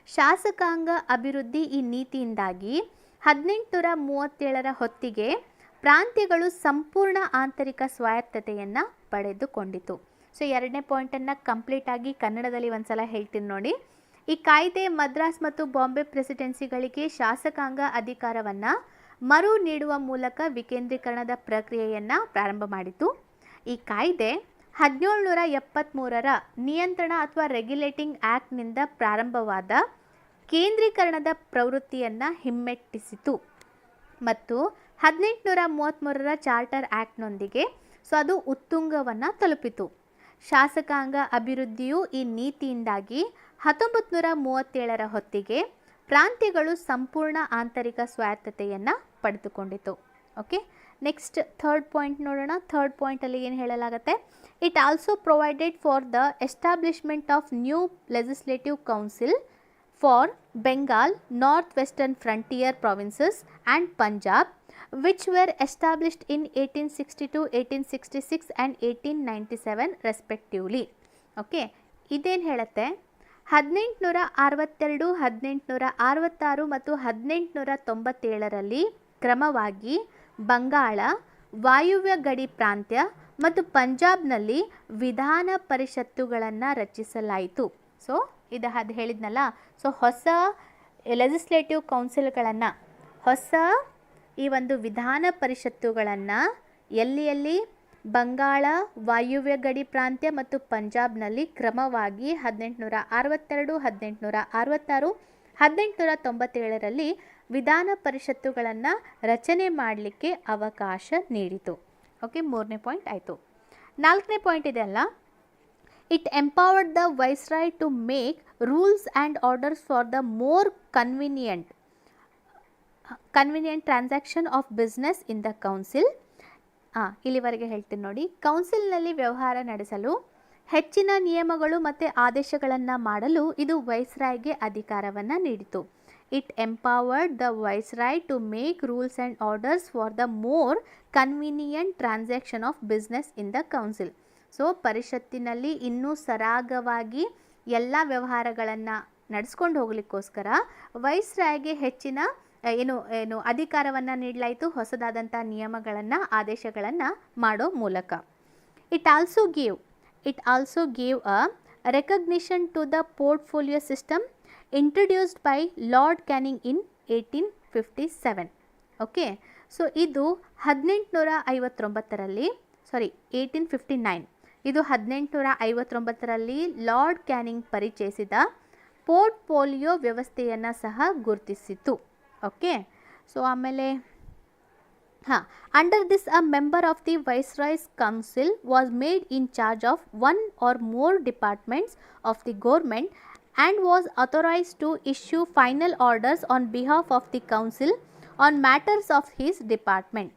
ಶಾಸಕಾಂಗ ಅಭಿವೃದ್ಧಿ ಈ ನೀತಿಯಿಂದಾಗಿ 1837ರ ಹೊತ್ತಿಗೆ ಪ್ರಾಂತ್ಯಗಳು ಸಂಪೂರ್ಣ ಆಂತರಿಕ ಸ್ವಾಯತ್ತತೆಯನ್ನು ಪಡೆದುಕೊಂಡಿತು. ಸೊ 2ನೇ ಪಾಯಿಂಟನ್ನು ಕಂಪ್ಲೀಟಾಗಿ ಕನ್ನಡದಲ್ಲಿ ಒಂದ್ಸಲ ಹೇಳ್ತೀನಿ ನೋಡಿ. ಈ ಕಾಯ್ದೆ ಮದ್ರಾಸ್ ಮತ್ತು ಬಾಂಬೆ ಪ್ರೆಸಿಡೆನ್ಸಿಗಳಿಗೆ ಶಾಸಕಾಂಗ ಅಧಿಕಾರವನ್ನು ಮರು ನೀಡುವ ಮೂಲಕ ವಿಕೇಂದ್ರೀಕರಣದ ಪ್ರಕ್ರಿಯೆಯನ್ನು ಪ್ರಾರಂಭ ಮಾಡಿತು. ಈ ಕಾಯ್ದೆ 1773ರ ನಿಯಂತ್ರಣ ಅಥವಾ ರೆಗ್ಯುಲೇಟಿಂಗ್ ಆ್ಯಕ್ಟ್ನಿಂದ ಪ್ರಾರಂಭವಾದ ಕೇಂದ್ರೀಕರಣದ ಪ್ರವೃತ್ತಿಯನ್ನು ಹಿಮ್ಮೆಟ್ಟಿಸಿತು ಮತ್ತು 1833ರ ಚಾರ್ಟರ್ ಆ್ಯಕ್ಟ್ನೊಂದಿಗೆ ಅದು ಉತ್ತುಂಗವನ್ನು ತಲುಪಿತು. ಶಾಸಕಾಂಗ ಅಭಿವೃದ್ಧಿಯು ಈ ನೀತಿಯಿಂದಾಗಿ 1937ರ ಹೊತ್ತಿಗೆ ಪ್ರಾಂತ್ಯಗಳು ಸಂಪೂರ್ಣ ಆಂತರಿಕ ಸ್ವಾಯತ್ತತೆಯನ್ನು ಪಡೆದುಕೊಂಡಿತು. ಓಕೆ, ನೆಕ್ಸ್ಟ್ 3rd ಪಾಯಿಂಟ್ ನೋಡೋಣ. 3rd ಪಾಯಿಂಟಲ್ಲಿ ಏನು ಹೇಳಲಾಗುತ್ತೆ? It also provided for the establishment of new legislative council for Bengal, North Western Frontier Provinces and Punjab which were established in 1862, 1866 and 1897 respectively. Okay, ಇದೇನು ಹೇಳುತ್ತೆ? 1862, 1866 ಮತ್ತು 1897ರಲ್ಲಿ ಕ್ರಮವಾಗಿ ಬಂಗಾಳ, ವಾಯುವ್ಯ ಗಡಿ ಪ್ರಾಂತ್ಯ ಮತ್ತು ಪಂಜಾಬ್ನಲ್ಲಿ ವಿಧಾನ ಪರಿಷತ್ತುಗಳನ್ನು ರಚಿಸಲಾಯಿತು. ಸೊ ಇದು ಅದು ಹೇಳಿದ್ನಲ್ಲ, ಸೊ ಹೊಸ ಲೆಜಿಸ್ಲೇಟಿವ್ ಕೌನ್ಸಿಲ್ಗಳನ್ನು, ಹೊಸ ಈ ಒಂದು ವಿಧಾನ ಪರಿಷತ್ತುಗಳನ್ನು ಎಲ್ಲಿ ಬಂಗಾಳ, ವಾಯುವ್ಯ ಗಡಿ ಪ್ರಾಂತ್ಯ ಮತ್ತು ಪಂಜಾಬ್ನಲ್ಲಿ ಕ್ರಮವಾಗಿ 1862, 1866 1897ರಲ್ಲಿ ವಿಧಾನ ಪರಿಷತ್ತುಗಳನ್ನು ರಚನೆ ಮಾಡಲಿಕ್ಕೆ ಅವಕಾಶ ನೀಡಿತು. ಓಕೆ, 3ನೇ ಪಾಯಿಂಟ್ ಆಯಿತು. 4ನೇ ಪಾಯಿಂಟ್ ಇದೆ ಅಲ್ಲ, it empowered the viceroy to make rules and orders for the more convenient transaction of business in the council. ಇಲ್ಲಿವರೆಗೆ ಹೇಳ್ತೀನಿ ನೋಡಿ. ಕೌನ್ಸಿಲ್ನಲ್ಲಿ ವ್ಯವಹಾರ ನಡೆಸಲು ಹೆಚ್ಚಿನ ನಿಯಮಗಳು ಮತ್ತು ಆದೇಶಗಳನ್ನು ಮಾಡಲು ಇದು ವೈಸ್ರಾಯ್ಗೆ ಅಧಿಕಾರವನ್ನು ನೀಡಿತು. It empowered the viceroy to make rules and orders for the more convenient transaction of business in the council. So ಪರಿಷತ್ತಿನಲ್ಲಿ ಇನ್ನೂ ಸರಾಗವಾಗಿ ಎಲ್ಲ ವ್ಯವಹಾರಗಳನ್ನು ನಡೆಸ್ಕೊಂಡು ಹೋಗಲಿಕ್ಕೋಸ್ಕರ ವೈಸ್ರಾಯ್ಗೆ ಹೆಚ್ಚಿನ ಏನು ಅಧಿಕಾರವನ್ನು ನೀಡಲಾಯಿತು, ಹೊಸದಾದಂಥ ನಿಯಮಗಳನ್ನು ಆದೇಶಗಳನ್ನು ಮಾಡೋ ಮೂಲಕ. It also gave a recognition to the portfolio system introduced by Lord Canning in 1857. Okay, so ಇದು 1859 ಇದು 1859ರಲ್ಲಿ ಲಾರ್ಡ್ ಕ್ಯಾನಿಂಗ್ ಪರಿಚಯಿಸಿದ ಪೋರ್ಟ್ಫೋಲಿಯೋ ವ್ಯವಸ್ಥೆಯನ್ನು ಸಹ ಗುರುತಿಸಿತು. ಓಕೆ, ಸೊ ಆಮೇಲೆ under this a member of the viceroy's council was made in charge of one or more departments of the government and was authorized to issue final orders on behalf of the council on matters of his department.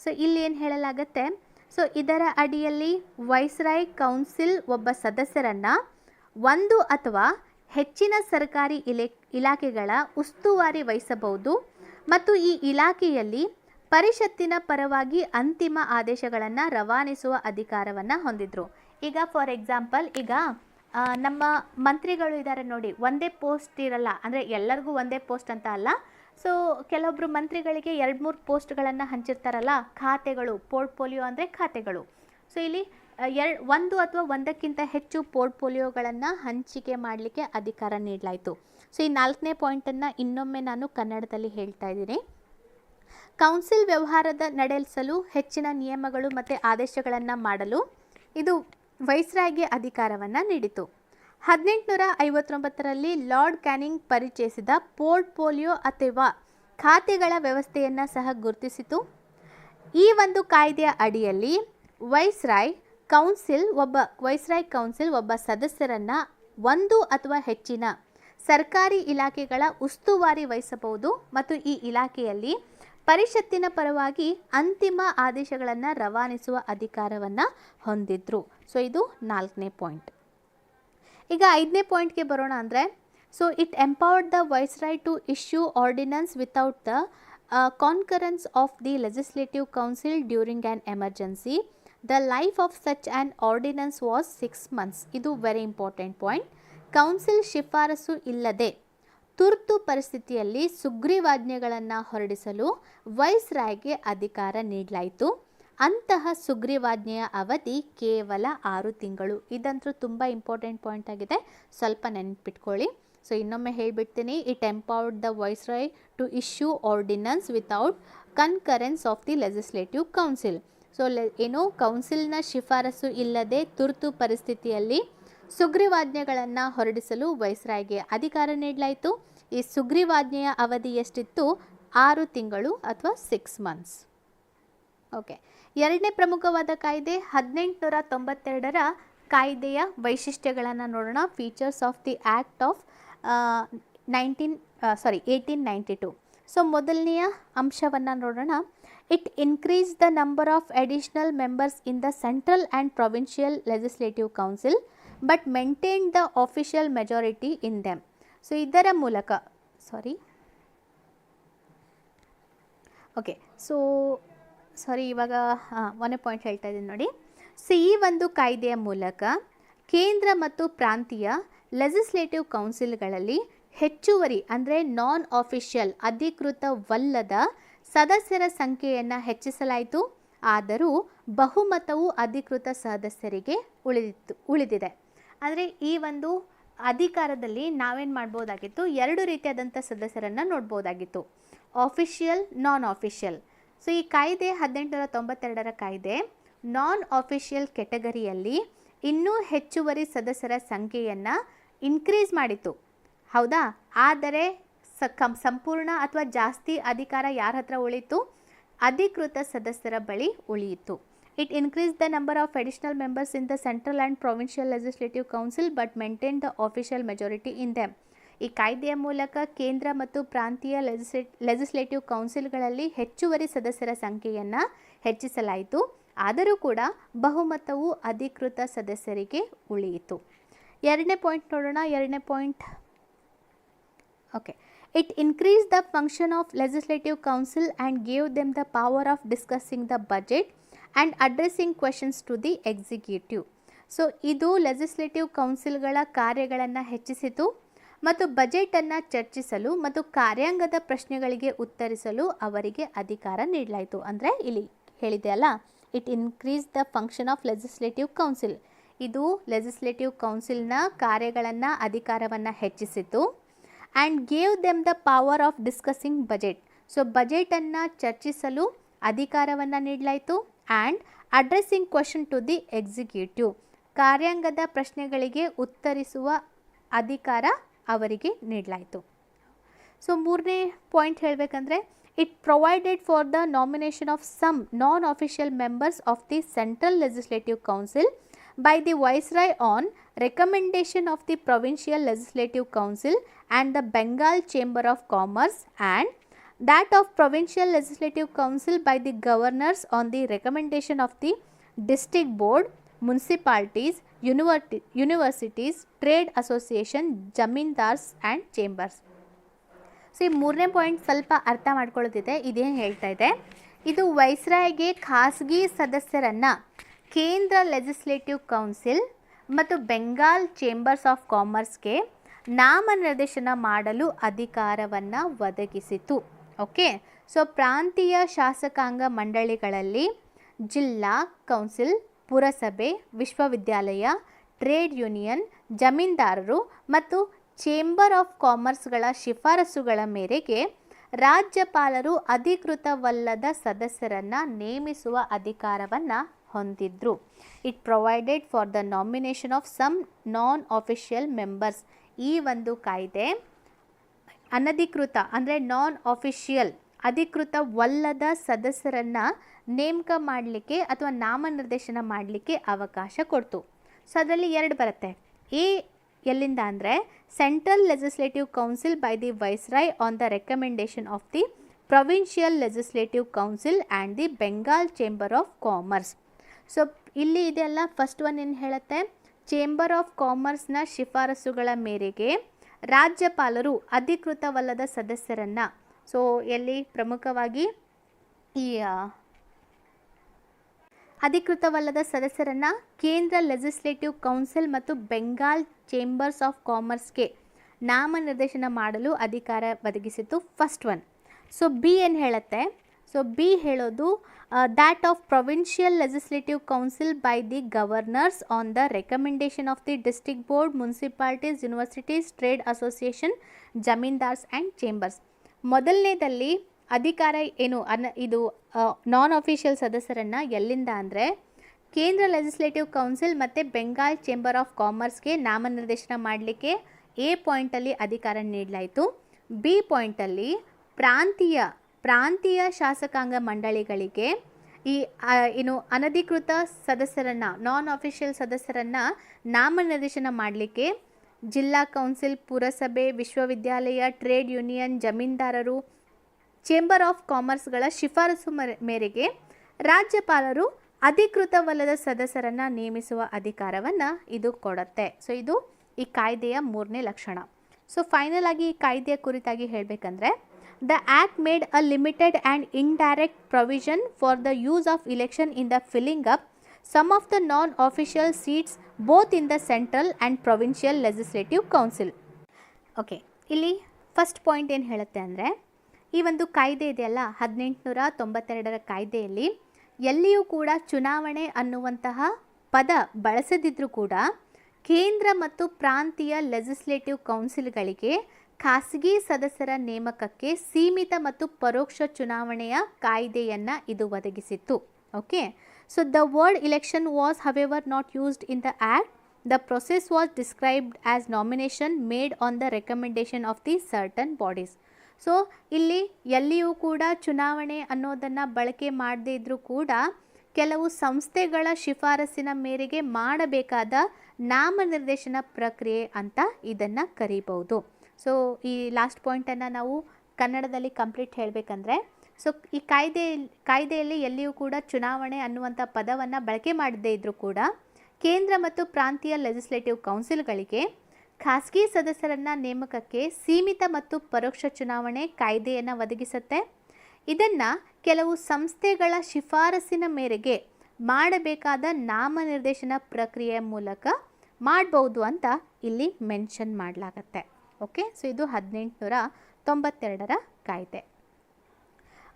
So ಇಲ್ಲಿ ಏನು ಹೇಳಲಾಗುತ್ತೆ, so ಇದರ ಅಡಿಯಲ್ಲಿ viceroy council ಒಬ್ಬ ಸದಸ್ಯರನ್ನು ಒಂದು ಅಥವಾ ಹೆಚ್ಚಿನ ಸರ್ಕಾರಿ ಇಲಾಖೆಗಳ ಉಸ್ತುವಾರಿ ವಹಿಸಬಹುದು ಮತ್ತು ಈ ಇಲಾಖೆಯಲ್ಲಿ ಪರಿಷತ್ತಿನ ಪರವಾಗಿ ಅಂತಿಮ ಆದೇಶಗಳನ್ನು ರವಾನಿಸುವ ಅಧಿಕಾರವನ್ನು ಹೊಂದಿದ್ರು. ಈಗ ಫಾರ್ ಎಕ್ಸಾಂಪಲ್, ಈಗ ನಮ್ಮ ಮಂತ್ರಿಗಳು ಇದ್ದಾರೆ ನೋಡಿ, ಒಂದೇ ಪೋಸ್ಟ್ ಇರಲ್ಲ, ಅಂದರೆ ಎಲ್ಲರಿಗೂ ಒಂದೇ ಪೋಸ್ಟ್ ಅಂತ ಅಲ್ಲ. ಸೊ ಕೆಲವೊಬ್ಬರು ಮಂತ್ರಿಗಳಿಗೆ 2-3 ಪೋಸ್ಟ್ಗಳನ್ನು ಹಂಚಿರ್ತಾರಲ್ಲ, ಖಾತೆಗಳು, ಪೋರ್ಟ್ಫೋಲಿಯೋ ಅಂದರೆ ಖಾತೆಗಳು. ಸೊ ಇಲ್ಲಿ ಒಂದು ಅಥವಾ ಒಂದಕ್ಕಿಂತ ಹೆಚ್ಚು ಪೋರ್ಟ್ಫೋಲಿಯೋಗಳನ್ನು ಹಂಚಿಕೆ ಮಾಡಲಿಕ್ಕೆ ಅಧಿಕಾರ ನೀಡಲಾಯಿತು. ಸೊ ಈ 4ನೇ ಪಾಯಿಂಟನ್ನು ಇನ್ನೊಮ್ಮೆ ನಾನು ಕನ್ನಡದಲ್ಲಿ ಹೇಳ್ತಾ ಇದ್ದೀನಿ. ಕೌನ್ಸಿಲ್ ವ್ಯವಹಾರದ ನಡೆಸಲು ಹೆಚ್ಚಿನ ನಿಯಮಗಳು ಮತ್ತು ಆದೇಶಗಳನ್ನು ಮಾಡಲು ಇದು ವೈಸ್ರಾಯ್ಗೆ ಅಧಿಕಾರವನ್ನು ನೀಡಿತು. 1859ರಲ್ಲಿ ಲಾರ್ಡ್ ಕ್ಯಾನಿಂಗ್ ಪರಿಚಯಿಸಿದ ಪೋರ್ಟ್ಫೋಲಿಯೋ ಅಥವಾ ಖಾತೆಗಳ ವ್ಯವಸ್ಥೆಯನ್ನು ಸಹ ಗುರುತಿಸಿತು. ಈ ಒಂದು ಕಾಯ್ದೆಯ ಅಡಿಯಲ್ಲಿ ವೈಸ್ರಾಯ್ ಕೌನ್ಸಿಲ್ ಒಬ್ಬ ಸದಸ್ಯರನ್ನು ಒಂದು ಅಥವಾ ಹೆಚ್ಚಿನ ಸರ್ಕಾರಿ ಇಲಾಖೆಗಳ ಉಸ್ತುವಾರಿ ವಹಿಸಬಹುದು ಮತ್ತು ಈ ಇಲಾಖೆಯಲ್ಲಿ ಪರಿಷತ್ತಿನ ಪರವಾಗಿ ಅಂತಿಮ ಆದೇಶಗಳನ್ನು ರವಾನಿಸುವ ಅಧಿಕಾರವನ್ನು ಹೊಂದಿದ್ರು. ಸೊ ಇದು 4ನೇ ಪಾಯಿಂಟ್. ಈಗ 5ನೇ ಪಾಯಿಂಟ್ಗೆ ಬರೋಣ. ಅಂದರೆ so it empowered the viceroy to issue ordinance without the concurrence of the legislative council during an emergency. The life of such an ordinance was 6 months. ಇದು ವೆರಿ ಇಂಪಾರ್ಟೆಂಟ್ ಪಾಯಿಂಟ್. ಕೌನ್ಸಿಲ್ ಶಿಫಾರಸು ಇಲ್ಲದೆ ತುರ್ತು ಪರಿಸ್ಥಿತಿಯಲ್ಲಿ ಸುಗ್ರೀವಾಜ್ಞೆಗಳನ್ನು ಹೊರಡಿಸಲು ವೈಸ್ರಾಯ್ಗೆ ಅಧಿಕಾರ ನೀಡಲಾಯಿತು. ಅಂತಹ ಸುಗ್ರೀವಾಜ್ಞೆಯ ಅವಧಿ ಕೇವಲ 6 ತಿಂಗಳು. ಇದಂತೂ ತುಂಬ ಇಂಪಾರ್ಟೆಂಟ್ ಪಾಯಿಂಟ್ ಆಗಿದೆ, ಸ್ವಲ್ಪ ನೆನಪಿಟ್ಕೊಳ್ಳಿ. ಸೊ ಇನ್ನೊಮ್ಮೆ ಹೇಳಿಬಿಡ್ತೀನಿ. It empowered the viceroy to issue ordinance without concurrence of the legislative council. So ಕೌನ್ಸಿಲ್ನ ಶಿಫಾರಸು ಇಲ್ಲದೆ ತುರ್ತು ಪರಿಸ್ಥಿತಿಯಲ್ಲಿ ಸುಗ್ರೀವಾಜ್ಞೆಗಳನ್ನು ಹೊರಡಿಸಲು ವೈಸ್ರಾಯ್ಗೆ ಅಧಿಕಾರ ನೀಡಲಾಯಿತು. ಈ ಸುಗ್ರೀವಾಜ್ಞೆಯ ಅವಧಿ ಎಷ್ಟಿತ್ತು? 6 ತಿಂಗಳು ಅಥವಾ 6 months. ಓಕೆ, 2ನೇ ಪ್ರಮುಖವಾದ ಕಾಯ್ದೆ 1892ರ ಕಾಯ್ದೆಯ ವೈಶಿಷ್ಟ್ಯಗಳನ್ನು ನೋಡೋಣ. Features of the act of 1892. So ಮೊದಲನೆಯ ಅಂಶವನ್ನು ನೋಡೋಣ. It increase the number of additional members in the central and provincial legislative council but maintain the official majority in them. So ಇದರ ಮೂಲಕ ಇವಾಗ ಒಂದೇ ಪಾಯಿಂಟ್ ಹೇಳ್ತಾ ಇದ್ದೀನಿ ನೋಡಿ. ಸೊ ಈ ಒಂದು ಕಾಯ್ದೆಯ ಮೂಲಕ ಕೇಂದ್ರ ಮತ್ತು ಪ್ರಾಂತೀಯ ಲೆಜಿಸ್ಲೇಟಿವ್ ಕೌನ್ಸಿಲ್ಗಳಲ್ಲಿ ಹೆಚ್ಚುವರಿ ಅಂದರೆ ನಾನ್ ಆಫಿಷಿಯಲ್ ಅಧಿಕೃತವಲ್ಲದ ಸದಸ್ಯರ ಸಂಖ್ಯೆಯನ್ನು ಹೆಚ್ಚಿಸಲಾಯಿತು. ಆದರೂ ಬಹುಮತವು ಅಧಿಕೃತ ಸದಸ್ಯರಿಗೆ ಉಳಿದಿದೆ. ಅಂದರೆ ಈ ಒಂದು ಅಧಿಕಾರದಲ್ಲಿ ನಾವೇನು ಮಾಡ್ಬೋದಾಗಿತ್ತು, 2 ರೀತಿಯಾದಂಥ ಸದಸ್ಯರನ್ನು ನೋಡ್ಬೋದಾಗಿತ್ತು, ಆಫಿಷಿಯಲ್, ನಾನ್ ಆಫಿಷಿಯಲ್. ಸೊ ಈ ಕಾಯ್ದೆ 1892ರ ಕಾಯ್ದೆ ನಾನ್ ಆಫಿಷಿಯಲ್ ಕೆಟಗರಿಯಲ್ಲಿ ಇನ್ನೂ ಹೆಚ್ಚುವರಿ ಸದಸ್ಯರ ಸಂಖ್ಯೆಯನ್ನು ಇನ್ಕ್ರೀಸ್ ಮಾಡಿತು, ಹೌದಾ? ಆದರೆ ಸಂಪೂರ್ಣ ಅಥವಾ ಜಾಸ್ತಿ ಅಧಿಕಾರ ಯಾರ ಹತ್ರ ಉಳಿಯಿತು? ಅಧಿಕೃತ ಸದಸ್ಯರ ಬಳಿ ಉಳಿಯಿತು. It increase the number of additional members in the central and provincial legislative council but maintain the official majority in them. ಈ ಕಾಯ್ದೆಯ ಮೂಲಕ ಕೇಂದ್ರ ಮತ್ತು ಪ್ರಾಂತೀಯ ಲೆಜಿಸ್ಲೇಟಿವ್ ಕೌನ್ಸಿಲ್ಗಳಲ್ಲಿ ಹೆಚ್ಚುವರಿ ಸದಸ್ಯರ ಸಂಖ್ಯೆಯನ್ನು ಹೆಚ್ಚಿಸಲಾಯಿತು. ಆದರೂ ಕೂಡ ಬಹುಮತವು ಅಧಿಕೃತ ಸದಸ್ಯರಿಗೆ ಉಳಿಯಿತು. ಎರಡನೇ ಪಾಯಿಂಟ್ ನೋಡೋಣ. ಎರಡನೇ point, okay, it increase the function of legislative council and gave them the power of discussing the budget and addressing questions to the executive. So ಇದು ಲೆಜಿಸ್ಲೇಟಿವ್ ಕೌನ್ಸಿಲ್ಗಳ ಕಾರ್ಯಗಳನ್ನು ಹೆಚ್ಚಿಸಿತು ಮತ್ತು ಬಜೆಟನ್ನು ಚರ್ಚಿಸಲು ಮತ್ತು ಕಾರ್ಯಾಂಗದ ಪ್ರಶ್ನೆಗಳಿಗೆ ಉತ್ತರಿಸಲು ಅವರಿಗೆ ಅಧಿಕಾರ ನೀಡಲಾಯಿತು. ಅಂದರೆ ಇಲ್ಲಿ ಹೇಳಿದೆ ಅಲ್ಲ, it increase the function of legislative council. ಇದು ಲೆಜಿಸ್ಲೇಟಿವ್ ಕೌನ್ಸಿಲ್ನ ಕಾರ್ಯಗಳನ್ನು, ಅಧಿಕಾರವನ್ನು ಹೆಚ್ಚಿಸಿತು. And gave them the power of discussing budget. So ಬಜೆಟನ್ನು ಚರ್ಚಿಸಲು ಅಧಿಕಾರವನ್ನು ನೀಡಲಾಯಿತು. And addressing question to the executive, ಕಾರ್ಯಾಂಗದ ಪ್ರಶ್ನೆಗಳಿಗೆ ಉತ್ತರಿಸುವ ಅಧಿಕಾರ ಅವರಿಗೆ ನೀಡಲಾಯಿತು. ಸೊ ಮೂರನೇ ಪಾಯಿಂಟ್ ಹೇಳಬೇಕಂದ್ರೆ, it provided for the nomination of some non official members of the central legislative council by the Viceroy on recommendation of the Provincial Legislative Council and the Bengal Chamber of Commerce, and that of Provincial Legislative Council by the governors on the recommendation of the District Board, municipalities, universities, trade association, jamindars and chambers. So ಈ ಮೂರನೇ point ಸ್ವಲ್ಪ ಅರ್ಥ ಮಾಡ್ಕೊಳ್ಳೋದಿದೆ. ಇದೇನು ಹೇಳ್ತಾ ಇದೆ, ಇದು ವೈಸ್ರಾಯ್ಗೆ ಖಾಸಗಿ ಸದಸ್ಯರನ್ನು ಕೇಂದ್ರ ಲೆಜಿಸ್ಲೇಟಿವ್ ಕೌನ್ಸಿಲ್ ಮತ್ತು ಬೆಂಗಾಲ್ ಚೇಂಬರ್ಸ್ ಆಫ್ ಕಾಮರ್ಸ್ಗೆ ನಾಮನಿರ್ದೇಶನ ಮಾಡಲು ಅಧಿಕಾರವನ್ನು ಒದಗಿಸಿತು. ಓಕೆ, ಸೊ ಪ್ರಾಂತೀಯ ಶಾಸಕಾಂಗ ಮಂಡಳಿಗಳಲ್ಲಿ ಜಿಲ್ಲಾ ಕೌನ್ಸಿಲ್, ಪುರಸಭೆ, ವಿಶ್ವವಿದ್ಯಾಲಯ, ಟ್ರೇಡ್ ಯೂನಿಯನ್, ಜಮೀನ್ದಾರರು ಮತ್ತು ಚೇಂಬರ್ ಆಫ್ ಕಾಮರ್ಸ್ಗಳ ಶಿಫಾರಸುಗಳ ಮೇರೆಗೆ ರಾಜ್ಯಪಾಲರು ಅಧಿಕೃತವಲ್ಲದ ಸದಸ್ಯರನ್ನು ನೇಮಿಸುವ ಅಧಿಕಾರವನ್ನು ಹೊಂದಿದ್ರು. It provided for the nomination of some non official members. ಈ ಒಂದು ಕಾಯ್ದೆ ಅನಧಿಕೃತ ಅಂದರೆ ನಾನ್ ಅಫಿಷಿಯಲ್, ಅಧಿಕೃತವಲ್ಲದ ಸದಸ್ಯರನ್ನು ನೇಮಕ ಮಾಡಲಿಕ್ಕೆ ಅಥವಾ ನಾಮನಿರ್ದೇಶನ ಮಾಡಲಿಕ್ಕೆ ಅವಕಾಶ ಕೊಡ್ತು. ಸೊ ಅದರಲ್ಲಿ ಎರಡು ಬರುತ್ತೆ. ಎಲ್ಲಿಂದ ಅಂದರೆ central legislative council by the viceroy on the recommendation of the provincial legislative council and the Bengal chamber of commerce. So ಇಲ್ಲಿ ಇದೆಲ್ಲ ಫಸ್ಟ್ ಒನ್ ಏನು ಹೇಳುತ್ತೆ, ಚೇಂಬರ್ ಆಫ್ ಕಾಮರ್ಸ್ನ ಶಿಫಾರಸುಗಳ ಮೇರೆಗೆ ರಾಜ್ಯಪಾಲರು ಅಧಿಕೃತವಲ್ಲದ ಸದಸ್ಯರನ್ನು, ಸೊ ಎಲ್ಲಿ ಪ್ರಮುಖವಾಗಿ ಈ ಅಧಿಕೃತವಲ್ಲದ ಸದಸ್ಯರನ್ನು ಕೇಂದ್ರ ಲೆಜಿಸ್ಲೇಟಿವ್ ಕೌನ್ಸಿಲ್ ಮತ್ತು ಬೆಂಗಾಲ್ ಚೇಂಬರ್ಸ್ ಆಫ್ ಕಾಮರ್ಸ್ಗೆ ನಾಮನಿರ್ದೇಶನ ಮಾಡಲು ಅಧಿಕಾರ ಒದಗಿಸಿತು. First one. ಸೊ ಬಿ ಏನು ಹೇಳುತ್ತೆ, ಸೊ ಬಿ ಹೇಳೋದು that of provincial legislative council by the governors on the recommendation of the district board, municipalities, universities, trade association, zamindars and chambers. ಮೊದಲನೇದಲ್ಲಿ ಅಧಿಕಾರ ಏನು ಇದು ನಾನ್ ಅಫಿಷಿಯಲ್ ಸದಸ್ಯರನ್ನು ಎಲ್ಲಿಂದ ಅಂದರೆ ಕೇಂದ್ರ ಲೆಜಿಸ್ಲೇಟಿವ್ ಕೌನ್ಸಿಲ್ ಮತ್ತು ಬೆಂಗಾಲ್ ಚೇಂಬರ್ ಆಫ್ ಕಾಮರ್ಸ್ಗೆ ನಾಮನಿರ್ದೇಶನ ಮಾಡಲಿಕ್ಕೆ ಎ ಪಾಯಿಂಟಲ್ಲಿ ಅಧಿಕಾರ ನೀಡಲಾಯಿತು. ಬಿ ಪಾಯಿಂಟಲ್ಲಿ ಪ್ರಾಂತೀಯ ಶಾಸಕಾಂಗ ಮಂಡಳಿಗಳಿಗೆ ಈ ಏನು ಅನಧಿಕೃತ ಸದಸ್ಯರನ್ನು, ನಾನ್ ಅಫಿಷಿಯಲ್ ಸದಸ್ಯರನ್ನು ನಾಮನಿರ್ದೇಶನ ಮಾಡಲಿಕ್ಕೆ ಜಿಲ್ಲಾ ಕೌನ್ಸಿಲ್, ಪುರಸಭೆ, ವಿಶ್ವವಿದ್ಯಾಲಯ, ಟ್ರೇಡ್ ಯೂನಿಯನ್, ಜಮೀನ್ದಾರರು, ಚೇಂಬರ್ ಆಫ್ ಕಾಮರ್ಸ್ಗಳ ಶಿಫಾರಸು ಮೇರೆಗೆ ರಾಜ್ಯಪಾಲರು ಅಧಿಕೃತವಲ್ಲದ ಸದಸ್ಯರನ್ನು ನೇಮಿಸುವ ಅಧಿಕಾರವನ್ನು ಇದು ಕೊಡುತ್ತೆ. ಸೊ ಇದು ಈ ಕಾಯ್ದೆಯ ಮೂರನೇ ಲಕ್ಷಣ. ಸೊ ಫೈನಲ್ ಆಗಿ ಈ ಕಾಯ್ದೆಯ ಕುರಿತಾಗಿ ಹೇಳಬೇಕಂದ್ರೆ, the act made a limited and indirect provision for the use of election in the filling up some of the non official seats both in the central and provincial legislative council. Okay, ಇಲ್ಲಿ first point ಏನು ಹೇಳುತ್ತೆ ಅಂದರೆ, ಈ ಒಂದು ಕಾಯ್ದೆ ಇದೆಯಲ್ಲ 1892ರ ಕಾಯ್ದೆಯಲ್ಲಿ ಎಲ್ಲಿಯೂ ಕೂಡ ಚುನಾವಣೆ ಅನ್ನುವಂತಹ ಪದ ಬಳಸದಿದ್ದರೂ ಕೂಡ ಕೇಂದ್ರ ಮತ್ತು ಪ್ರಾಂತೀಯ ಲೆಜಿಸ್ಲೇಟಿವ್ ಕೌನ್ಸಿಲ್ಗಳಿಗೆ ಖಾಸಗಿ ಸದಸ್ಯರ ನೇಮಕಕ್ಕೆ ಸೀಮಿತ ಮತ್ತು ಪರೋಕ್ಷ ಚುನಾವಣೆಯ ಕಾಯ್ದೆಯನ್ನು ಇದು ಒದಗಿಸಿತ್ತು. Okay, so the word election was however not used in the act. The process was described as nomination made on the recommendation of the certain bodies. So ಇಲ್ಲಿ ಎಲ್ಲಿಯೂ ಕೂಡ ಚುನಾವಣೆ ಅನ್ನೋದನ್ನು ಬಳಕೆ ಮಾಡದೇ ಇದ್ದರೂ ಕೂಡ ಕೆಲವು ಸಂಸ್ಥೆಗಳ ಶಿಫಾರಸಿನ ಮೇರೆಗೆ ಮಾಡಬೇಕಾದ ನಾಮನಿರ್ದೇಶನ ಪ್ರಕ್ರಿಯೆ ಅಂತ ಇದನ್ನು ಕರೀಬಹುದು. ಸೊ ಈ ಲಾಸ್ಟ್ ಪಾಯಿಂಟನ್ನು ನಾವು ಕನ್ನಡದಲ್ಲಿ ಕಂಪ್ಲೀಟ್ ಹೇಳಬೇಕಂದ್ರೆ, ಸೊ ಈ ಕಾಯ್ದೆಯಲ್ಲಿ ಎಲ್ಲಿಯೂ ಕೂಡ ಚುನಾವಣೆ ಅನ್ನುವಂಥ ಪದವನ್ನು ಬಳಕೆ ಮಾಡದೇ ಇದ್ದರೂ ಕೂಡ ಕೇಂದ್ರ ಮತ್ತು ಪ್ರಾಂತೀಯ ಲೆಜಿಸ್ಲೇಟಿವ್ ಕೌನ್ಸಿಲ್ಗಳಿಗೆ ಖಾಸಗಿ ಸದಸ್ಯರನ್ನ ನೇಮಕಕ್ಕೆ ಸೀಮಿತ ಮತ್ತು ಪರೋಕ್ಷ ಚುನಾವಣೆ ಕಾಯ್ದೆಯನ್ನು ಒದಗಿಸುತ್ತೆ. ಇದನ್ನು ಕೆಲವು ಸಂಸ್ಥೆಗಳ ಶಿಫಾರಸಿನ ಮೇರೆಗೆ ಮಾಡಬೇಕಾದ ನಾಮನಿರ್ದೇಶನ ಪ್ರಕ್ರಿಯೆಯ ಮೂಲಕ ಮಾಡಬಹುದು ಅಂತ ಇಲ್ಲಿ ಮೆನ್ಷನ್ ಮಾಡಲಾಗತ್ತೆ. ಓಕೆ, ಸೊ ಇದು 1892ರ ಕಾಯ್ದೆ.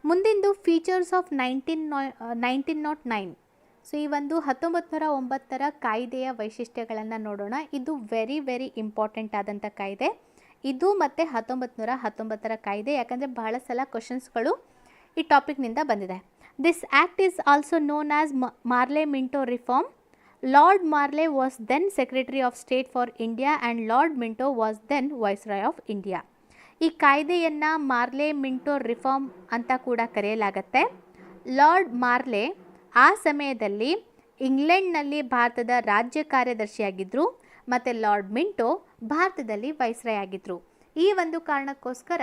ಮುಂದಿಂದು ಫೀಚರ್ಸ್ ಆಫ್ 1909. ಸೊ ಈ ಒಂದು 1909ರ ಕಾಯ್ದೆಯ ವೈಶಿಷ್ಟ್ಯಗಳನ್ನು ನೋಡೋಣ. ಇದು ವೆರಿ ಇಂಪಾರ್ಟೆಂಟ್ ಆದಂಥ ಕಾಯ್ದೆ ಇದು, ಮತ್ತು 1919ರ ಕಾಯ್ದೆ, ಯಾಕಂದರೆ ಬಹಳ ಸಲ ಕ್ವಶನ್ಸ್ಗಳು ಈ ಟಾಪಿಕ್ನಿಂದ ಬಂದಿದೆ. This act is also known as Morley Minto reform. Lord Morley was then secretary of state for India and Lord Minto was then viceroy of India. ಈ ಕಾಯ್ದೆಯನ್ನು ಮಾರ್ಲೆ ಮಿಂಟೋ ರಿಫಾರ್ಮ್ ಅಂತ ಕೂಡ ಕರೆಯಲಾಗತ್ತೆ. ಲಾರ್ಡ್ ಮಾರ್ಲೆ ಆ ಸಮಯದಲ್ಲಿ ಇಂಗ್ಲೆಂಡ್ನಲ್ಲಿ ಭಾರತದ ರಾಜ್ಯ ಕಾರ್ಯದರ್ಶಿಯಾಗಿದ್ದರು ಮತ್ತು ಲಾರ್ಡ್ ಮಿಂಟೋ ಭಾರತದಲ್ಲಿ ವೈಸ್ರಾಯ್ ಆಗಿದ್ದರು. ಈ ಒಂದು ಕಾರಣಕ್ಕೋಸ್ಕರ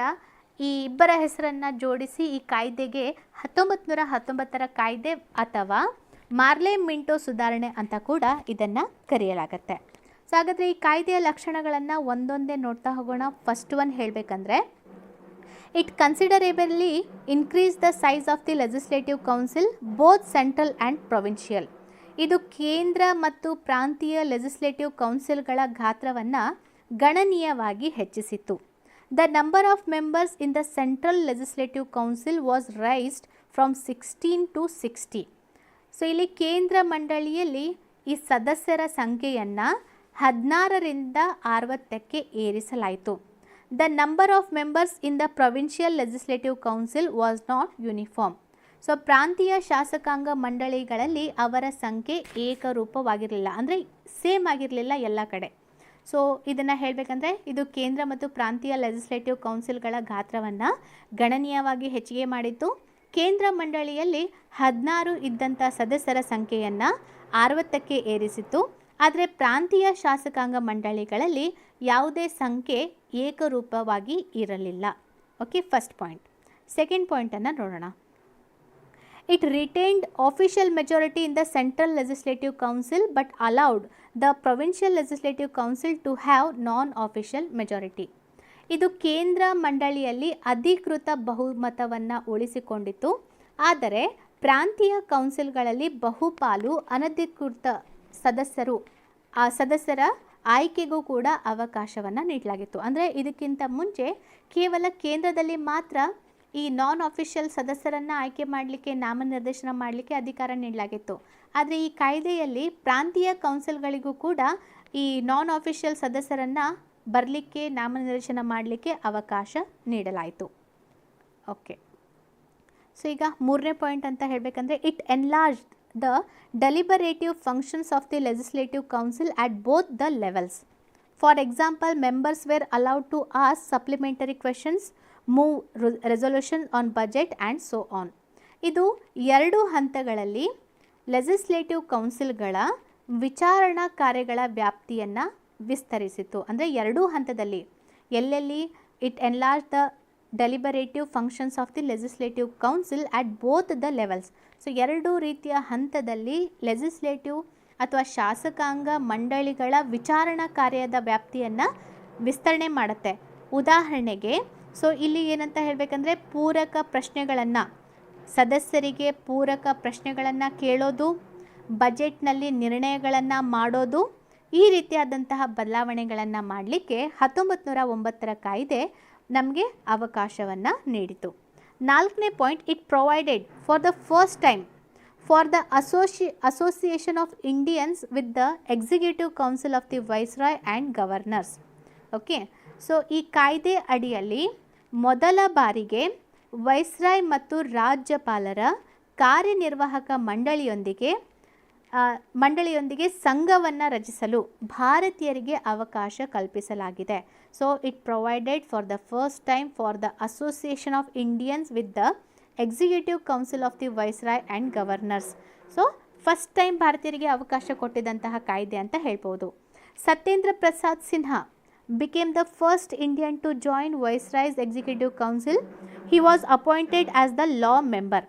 ಈ ಇಬ್ಬರ ಹೆಸರನ್ನು ಜೋಡಿಸಿ ಈ ಕಾಯ್ದೆಗೆ 1919ರ ಕಾಯ್ದೆ ಅಥವಾ ಮಾರ್ಲೆ ಮಿಂಟೋ ಸುಧಾರಣೆ ಅಂತ ಕೂಡ ಇದನ್ನು ಕರೆಯಲಾಗತ್ತೆ. ಸೊ ಹಾಗಾದರೆ ಈ ಕಾಯ್ದೆಯ ಲಕ್ಷಣಗಳನ್ನು ಒಂದೊಂದೇ ನೋಡ್ತಾ ಹೋಗೋಣ. ಫಸ್ಟ್ ಒನ್ ಹೇಳಬೇಕಂದ್ರೆ, it considerably increase the size of the legislative council both central and provincial. ಇದು ಕೇಂದ್ರ ಮತ್ತು ಪ್ರಾಂತೀಯ ಲೆಜಿಸ್ಲೇಟಿವ್ ಕೌನ್ಸಿಲ್ಗಳ ಗಾತ್ರವನ್ನು ಗಣನೀಯವಾಗಿ ಹೆಚ್ಚಿಸಿತು. The number of members in the central legislative council was raised from 16 to 60. So ಇಲ್ಲಿ ಕೇಂದ್ರ ಮಂಡಳಿಯಲ್ಲಿ ಈ ಸದಸ್ಯರ ಸಂಖ್ಯೆಯನ್ನು 16ರಿಂದ 60ಕ್ಕೆ ಏರಿಸಲಾಯಿತು. The number of members in the provincial legislative council was not uniform. So ಪ್ರಾಂತೀಯ ಶಾಸಕಾಂಗ ಮಂಡಳಿಗಳಲ್ಲಿ ಅವರ ಸಂಖ್ಯೆ ಏಕರೂಪವಾಗಿರಲಿಲ್ಲ, ಅಂದರೆ ಸೇಮ್ ಆಗಿರಲಿಲ್ಲ ಎಲ್ಲ ಕಡೆ. ಸೊ ಇದನ್ನು ಹೇಳಬೇಕಂದ್ರೆ ಇದು ಕೇಂದ್ರ ಮತ್ತು ಪ್ರಾಂತೀಯ ಲೆಜಿಸ್ಲೇಟಿವ್ ಕೌನ್ಸಿಲ್ಗಳ ಗಾತ್ರವನ್ನು ಗಣನೀಯವಾಗಿ ಹೆಚ್ಚಿಗೆ ಮಾಡಿತ್ತು. ಕೇಂದ್ರ ಮಂಡಳಿಯಲ್ಲಿ 16 ಇದ್ದಂಥ ಸದಸ್ಯರ ಸಂಖ್ಯೆಯನ್ನು 60ಕ್ಕೆ ಏರಿಸಿತ್ತು. ಆದರೆ ಪ್ರಾಂತೀಯ ಶಾಸಕಾಂಗ ಮಂಡಳಿಗಳಲ್ಲಿ ಯಾವುದೇ ಸಂಖ್ಯೆ ಏಕರೂಪವಾಗಿ ಇರಲಿಲ್ಲ. Okay, first point. ಸೆಕೆಂಡ್ ಪಾಯಿಂಟನ್ನು ನೋಡೋಣ. It retained official majority in the Central Legislative Council but allowed the Provincial Legislative Council to have non-official majority. ಇದು ಕೇಂದ್ರ ಮಂಡಳಿಯಲ್ಲಿ ಅಧಿಕೃತ ಬಹುಮತವನ್ನು ಉಳಿಸಿಕೊಂಡಿತು, ಆದರೆ ಪ್ರಾಂತೀಯ ಕೌನ್ಸಿಲ್ಗಳಲ್ಲಿ ಬಹುಪಾಲು ಅನಧಿಕೃತ ಸದಸ್ಯರ ಆಯ್ಕೆಗೂ ಕೂಡ ಅವಕಾಶವನ್ನು ನೀಡಲಾಗಿತ್ತು. ಅಂದರೆ ಇದಕ್ಕಿಂತ ಮುಂಚೆ ಕೇವಲ ಕೇಂದ್ರದಲ್ಲಿ ಮಾತ್ರ ಈ ನಾನ್ ಅಫಿಷಿಯಲ್ ಸದಸ್ಯರನ್ನು ಆಯ್ಕೆ ಮಾಡಲಿಕ್ಕೆ, ನಾಮನಿರ್ದೇಶನ ಮಾಡಲಿಕ್ಕೆ ಅಧಿಕಾರ ನೀಡಲಾಗಿತ್ತು. ಆದರೆ ಈ ಕಾಯ್ದೆಯಲ್ಲಿ ಪ್ರಾಂತೀಯ ಕೌನ್ಸಿಲ್ಗಳಿಗೂ ಕೂಡ ಈ ನಾನ್ ಅಫಿಷಿಯಲ್ ಸದಸ್ಯರನ್ನು ಬರಲಿಕ್ಕೆ, ನಾಮನಿರ್ದೇಶನ ಮಾಡಲಿಕ್ಕೆ ಅವಕಾಶ ನೀಡಲಾಯಿತು. ಓಕೆ, ಸೊ ಈಗ ಮೂರನೇ ಪಾಯಿಂಟ್ ಅಂತ ಹೇಳಬೇಕಂದ್ರೆ, it enlarge the deliberative functions of the legislative council at both the levels. For example, members were allowed to ask supplementary questions, move resolution on budget and so on. ಇದು 2 ಹಂತಗಳಲ್ಲಿ legislative ಕೌನ್ಸಿಲ್ಗಳ ವಿಚಾರಣಾ ಕಾರ್ಯಗಳ ವ್ಯಾಪ್ತಿಯನ್ನು ವಿಸ್ತರಿಸಿತು. ಅಂದರೆ 2 ಹಂತದಲ್ಲಿ ಎಲ್ಲೆಲ್ಲಿ it enlarge the deliberative functions of the legislative council at both the levels. So 2 ರೀತಿಯ ಹಂತದಲ್ಲಿ ಲೆಜಿಸ್ಲೇಟಿವ್ ಅಥವಾ ಶಾಸಕಾಂಗ ಮಂಡಳಿಗಳ ವಿಚಾರಣಾ ಕಾರ್ಯದ ವ್ಯಾಪ್ತಿಯನ್ನು ವಿಸ್ತರಣೆ ಮಾಡುತ್ತೆ. ಉದಾಹರಣೆಗೆ, ಸೊ ಇಲ್ಲಿ ಏನಂತ ಹೇಳಬೇಕಂದ್ರೆ, ಪೂರಕ ಪ್ರಶ್ನೆಗಳನ್ನು, ಸದಸ್ಯರಿಗೆ ಪೂರಕ ಪ್ರಶ್ನೆಗಳನ್ನು ಕೇಳೋದು, ಬಜೆಟ್ನಲ್ಲಿ ನಿರ್ಣಯಗಳನ್ನು ಮಾಡೋದು, ಈ ರೀತಿಯಾದಂತಹ ಬದಲಾವಣೆಗಳನ್ನು ಮಾಡಲಿಕ್ಕೆ 1909ರ ಕಾಯ್ದೆ ನಮಗೆ ಅವಕಾಶವನ್ನು ನೀಡಿತು. 4ನೇ point, it provided for the first time for the association of Indians with the executive council of the viceroy and governors. Okay, so ಈ ಕಾಯ್ದೆ ಅಡಿಯಲ್ಲಿ ಮೊದಲ ಬಾರಿಗೆ ವೈಸ್ರಾಯ್ ಮತ್ತು ರಾಜ್ಯಪಾಲರ ಕಾರ್ಯನಿರ್ವಾಹಕ ಮಂಡಳಿಯೊಂದಿಗೆ ಮಂಡಳಿಯೊಂದಿಗೆ ಸಂಘವನ್ನು ರಚಿಸಲು ಭಾರತೀಯರಿಗೆ ಅವಕಾಶ ಕಲ್ಪಿಸಲಾಗಿದೆ. So it provided for the first time for the association of Indians with the executive council of the viceroy and governors. So first time ಭಾರತೀಯರಿಗೆ ಅವಕಾಶ ಕೊಟ್ಟಿದ್ದಂತಹ ಕಾಯ್ದೆ ಅಂತ ಹೇಳ್ಬೋದು. Satyendra Prasad Sinha became the first Indian to join Viceroy's Executive Council. He was appointed as the law member.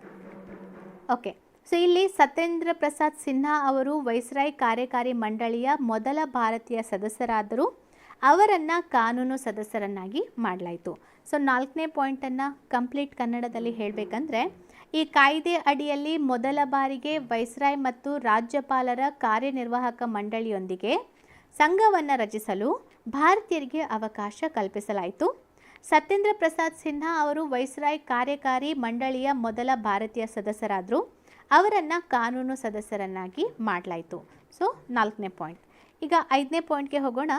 Okay, so ಇಲ್ಲಿ ಸತ್ಯೇಂದ್ರ ಪ್ರಸಾದ್ ಸಿನ್ಹಾ ಅವರು viceroy ಕಾರ್ಯಕಾರಿ ಮಂಡಳಿಯ ಮೊದಲ ಭಾರತೀಯ ಸದಸ್ಯರಾದರು. ಅವರನ್ನು ಕಾನೂನು ಸದಸ್ಯರನ್ನಾಗಿ ಮಾಡಲಾಯಿತು. ಸೊ 4ನೇ ಪಾಯಿಂಟನ್ನು ಕಂಪ್ಲೀಟ್ ಕನ್ನಡದಲ್ಲಿ ಹೇಳಬೇಕಂದ್ರೆ, ಈ ಕಾಯ್ದೆ ಅಡಿಯಲ್ಲಿ ಮೊದಲ ಬಾರಿಗೆ ವೈಸ್ರಾಯ್ ಮತ್ತು ರಾಜ್ಯಪಾಲರ ಕಾರ್ಯನಿರ್ವಾಹಕ ಮಂಡಳಿಯೊಂದಿಗೆ ಸಂಘವನ್ನು ರಚಿಸಲು ಭಾರತೀಯರಿಗೆ ಅವಕಾಶ ಕಲ್ಪಿಸಲಾಯಿತು. ಸತ್ಯೇಂದ್ರ ಪ್ರಸಾದ್ ಸಿನ್ಹಾ ಅವರು ವೈಸ್ರಾಯ್ ಕಾರ್ಯಕಾರಿ ಮಂಡಳಿಯ ಮೊದಲ ಭಾರತೀಯ ಸದಸ್ಯರಾದರು. ಅವರನ್ನು ಕಾನೂನು ಸದಸ್ಯರನ್ನಾಗಿ ಮಾಡಲಾಯಿತು. ಸೊ 4ನೇ ಪಾಯಿಂಟ್. ಈಗ 5ನೇ ಪಾಯಿಂಟ್ಗೆ ಹೋಗೋಣ.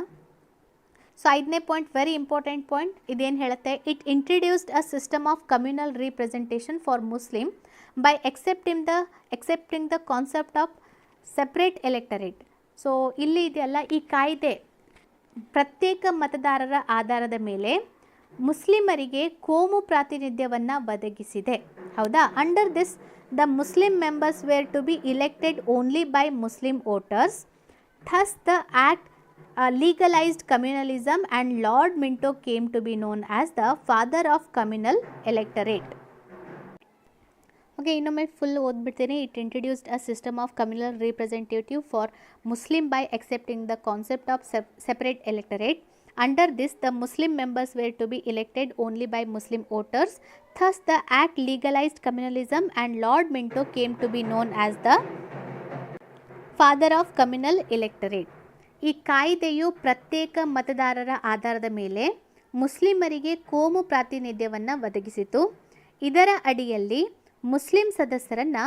ಸೊ 5ನೇ ಪಾಯಿಂಟ್ ವೆರಿ ಇಂಪಾರ್ಟೆಂಟ್ ಪಾಯಿಂಟ್. ಇದೇನು ಹೇಳುತ್ತೆ? It introduced a system of communal representation for Muslim by accepting the concept of separate electorate. So ಇಲ್ಲಿ ಇದೆಯಲ್ಲ, ಈ ಕಾಯ್ದೆ ಪ್ರತ್ಯೇಕ ಮತದಾರರ ಆಧಾರದ ಮೇಲೆ ಮುಸ್ಲಿಮರಿಗೆ ಕೋಮು ಪ್ರಾತಿನಿಧ್ಯವನ್ನು ಒದಗಿಸಿದೆ. ಹೌದಾ? Under this the Muslim members were to be elected only by Muslim voters. Thus the act legalized communalism and Lord Minto came to be known as the father of communal electorate. Okay, ಇನ್ನೊಮ್ಮೆ full ಓದ್ಬಿಡ್ತೀನಿ. It introduced a system of communal representative for Muslim by accepting the concept of separate electorate. Under this, the Muslim members were to be elected only by Muslim voters. Thus, the act legalized communalism and Lord Minto came to be known as the father of communal electorate. ಈ ಕಾಯ್ದೆಯು ಪ್ರತ್ಯೇಕ ಮತದಾರರ ಆಧಾರದ ಮೇಲೆ ಮುಸ್ಲಿಮರಿಗೆ ಕೋಮು ಪ್ರಾತಿನಿಧ್ಯವನ್ನು ಒದಗಿಸಿತು. ಇದರ ಅಡಿಯಲ್ಲಿ ಮುಸ್ಲಿಂ ಸದಸ್ಯರನ್ನು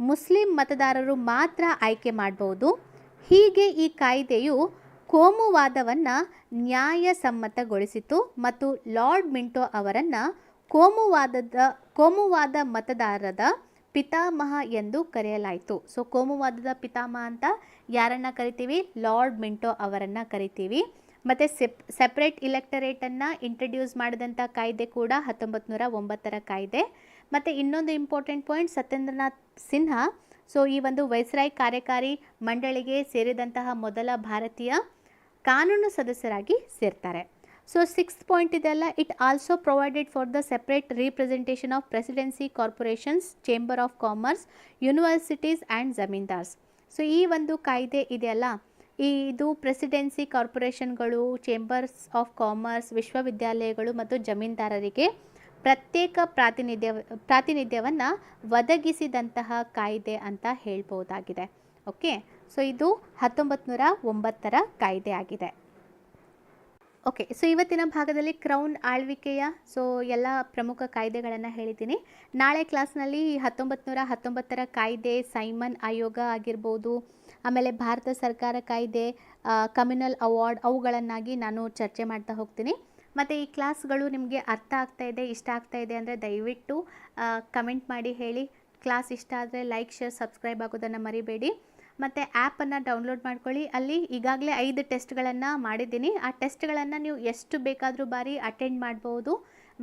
ಮುಸ್ಲಿಂ ಮತದಾರರು ಮಾತ್ರ ಆಯ್ಕೆ ಮಾಡಬಹುದು. ಹೀಗೆ ಈ ಕಾಯ್ದೆಯು ಕೋಮುವಾದವನ್ನು ನ್ಯಾಯಸಮ್ಮತಗೊಳಿಸಿತು ಮತ್ತು ಲಾರ್ಡ್ ಮಿಂಟೋ ಅವರನ್ನು ಕೋಮುವಾದ ಮತದಾರರ ಪಿತಾಮಹ ಎಂದು ಕರೆಯಲಾಯಿತು. ಸೊ ಕೋಮುವಾದದ ಪಿತಾಮಹ ಅಂತ ಯಾರನ್ನು ಕರಿತೀವಿ? ಲಾರ್ಡ್ ಮಿಂಟೋ ಅವರನ್ನು ಕರಿತೀವಿ. ಮತ್ತು ಸೆಪ್ರೇಟ್ ಇಲೆಕ್ಟರೇಟನ್ನು ಇಂಟ್ರಡ್ಯೂಸ್ ಮಾಡಿದಂಥ ಕಾಯ್ದೆ ಕೂಡ 1909ರ ಕಾಯ್ದೆ. ಮತ್ತು ಇನ್ನೊಂದು important point, Satyendranath Sinha so ಈ ಒಂದು ವೈಸ್ರಾಯ್ ಕಾರ್ಯಕಾರಿ ಮಂಡಳಿಗೆ ಸೇರಿದಂತಹ ಮೊದಲ ಭಾರತೀಯ ಕಾನೂನು ಸದಸ್ಯರಾಗಿ ಸೇರ್ತಾರೆ. ಸೊ 6th ಪಾಯಿಂಟ್ ಇದೆಲ್ಲ, it also provided for the separate representation of presidency, corporations, chamber of commerce, universities and zamindars. So ಈ ಒಂದು ಕಾಯ್ದೆ ಇದೆಯಲ್ಲ, ಇದು ಪ್ರೆಸಿಡೆನ್ಸಿ, ಕಾರ್ಪೊರೇಷನ್ಗಳು, ಚೇಂಬರ್ಸ್ ಆಫ್ ಕಾಮರ್ಸ್, ವಿಶ್ವವಿದ್ಯಾಲಯಗಳು ಮತ್ತು ಜಮೀನ್ದಾರರಿಗೆ ಪ್ರತ್ಯೇಕ ಪ್ರಾತಿನಿಧ್ಯವನ್ನು ಒದಗಿಸಿದಂತಹ ಕಾಯ್ದೆ ಅಂತ ಹೇಳ್ಬೋದಾಗಿದೆ. ಓಕೆ, ಸೊ ಇದು 1909ರ ಕಾಯ್ದೆ ಆಗಿದೆ. ಓಕೆ, ಸೊ ಇವತ್ತಿನ ಭಾಗದಲ್ಲಿ ಕ್ರೌನ್ ಆಳ್ವಿಕೆಯ ಎಲ್ಲ ಪ್ರಮುಖ ಕಾಯ್ದೆಗಳನ್ನು ಹೇಳಿದ್ದೀನಿ. ನಾಳೆ ಕ್ಲಾಸ್ನಲ್ಲಿ 1919ರ ಕಾಯ್ದೆ, ಸೈಮನ್ ಆಯೋಗ ಆಗಿರ್ಬೋದು, ಆಮೇಲೆ ಭಾರತ ಸರ್ಕಾರ ಕಾಯ್ದೆ, ಕಮ್ಯುನಲ್ ಅವಾರ್ಡ್, ಅವುಗಳನ್ನಾಗಿ ನಾನು ಚರ್ಚೆ ಮಾಡ್ತಾ ಹೋಗ್ತೀನಿ. ಮತ್ತು ಈ ಕ್ಲಾಸ್ಗಳು ನಿಮಗೆ ಅರ್ಥ ಆಗ್ತಾ ಇದೆ, ಇಷ್ಟ ಆಗ್ತಾ ಇದೆ ಅಂದರೆ ದಯವಿಟ್ಟು ಕಮೆಂಟ್ ಮಾಡಿ ಹೇಳಿ. ಕ್ಲಾಸ್ ಇಷ್ಟ ಆದರೆ ಲೈಕ್, ಶೇರ್, ಸಬ್ಸ್ಕ್ರೈಬ್ ಆಗೋದನ್ನು ಮರಿಬೇಡಿ. ಮತ್ತು ಆ್ಯಪನ್ನು ಡೌನ್ಲೋಡ್ ಮಾಡ್ಕೊಳ್ಳಿ. ಅಲ್ಲಿ ಈಗಾಗಲೇ 5 ಟೆಸ್ಟ್ಗಳನ್ನು ಮಾಡಿದ್ದೀನಿ. ಆ ಟೆಸ್ಟ್ಗಳನ್ನು ನೀವು ಎಷ್ಟು ಬೇಕಾದರೂ ಬಾರಿ ಅಟೆಂಡ್ ಮಾಡ್ಬೋದು.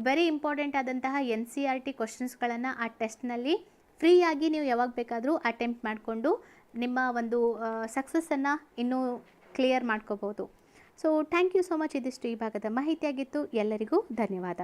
ವೆರಿ ಇಂಪಾರ್ಟೆಂಟ್ ಆದಂತಹ NCERT ಕ್ವಶನ್ಸ್ಗಳನ್ನು ಆ ಟೆಸ್ಟ್ನಲ್ಲಿ ಫ್ರೀಯಾಗಿ ನೀವು ಯಾವಾಗ ಬೇಕಾದರೂ ಅಟೆಂಪ್ಟ್ ಮಾಡಿಕೊಂಡು ನಿಮ್ಮ ಒಂದು ಸಕ್ಸಸ್ಸನ್ನು ಇನ್ನೂ ಕ್ಲಿಯರ್ ಮಾಡ್ಕೋಬೋದು. So thank you so much. ಇದಿಷ್ಟು ಈ ಭಾಗದ ಮಾಹಿತಿಯಾಗಿತ್ತು. ಎಲ್ಲರಿಗೂ ಧನ್ಯವಾದ.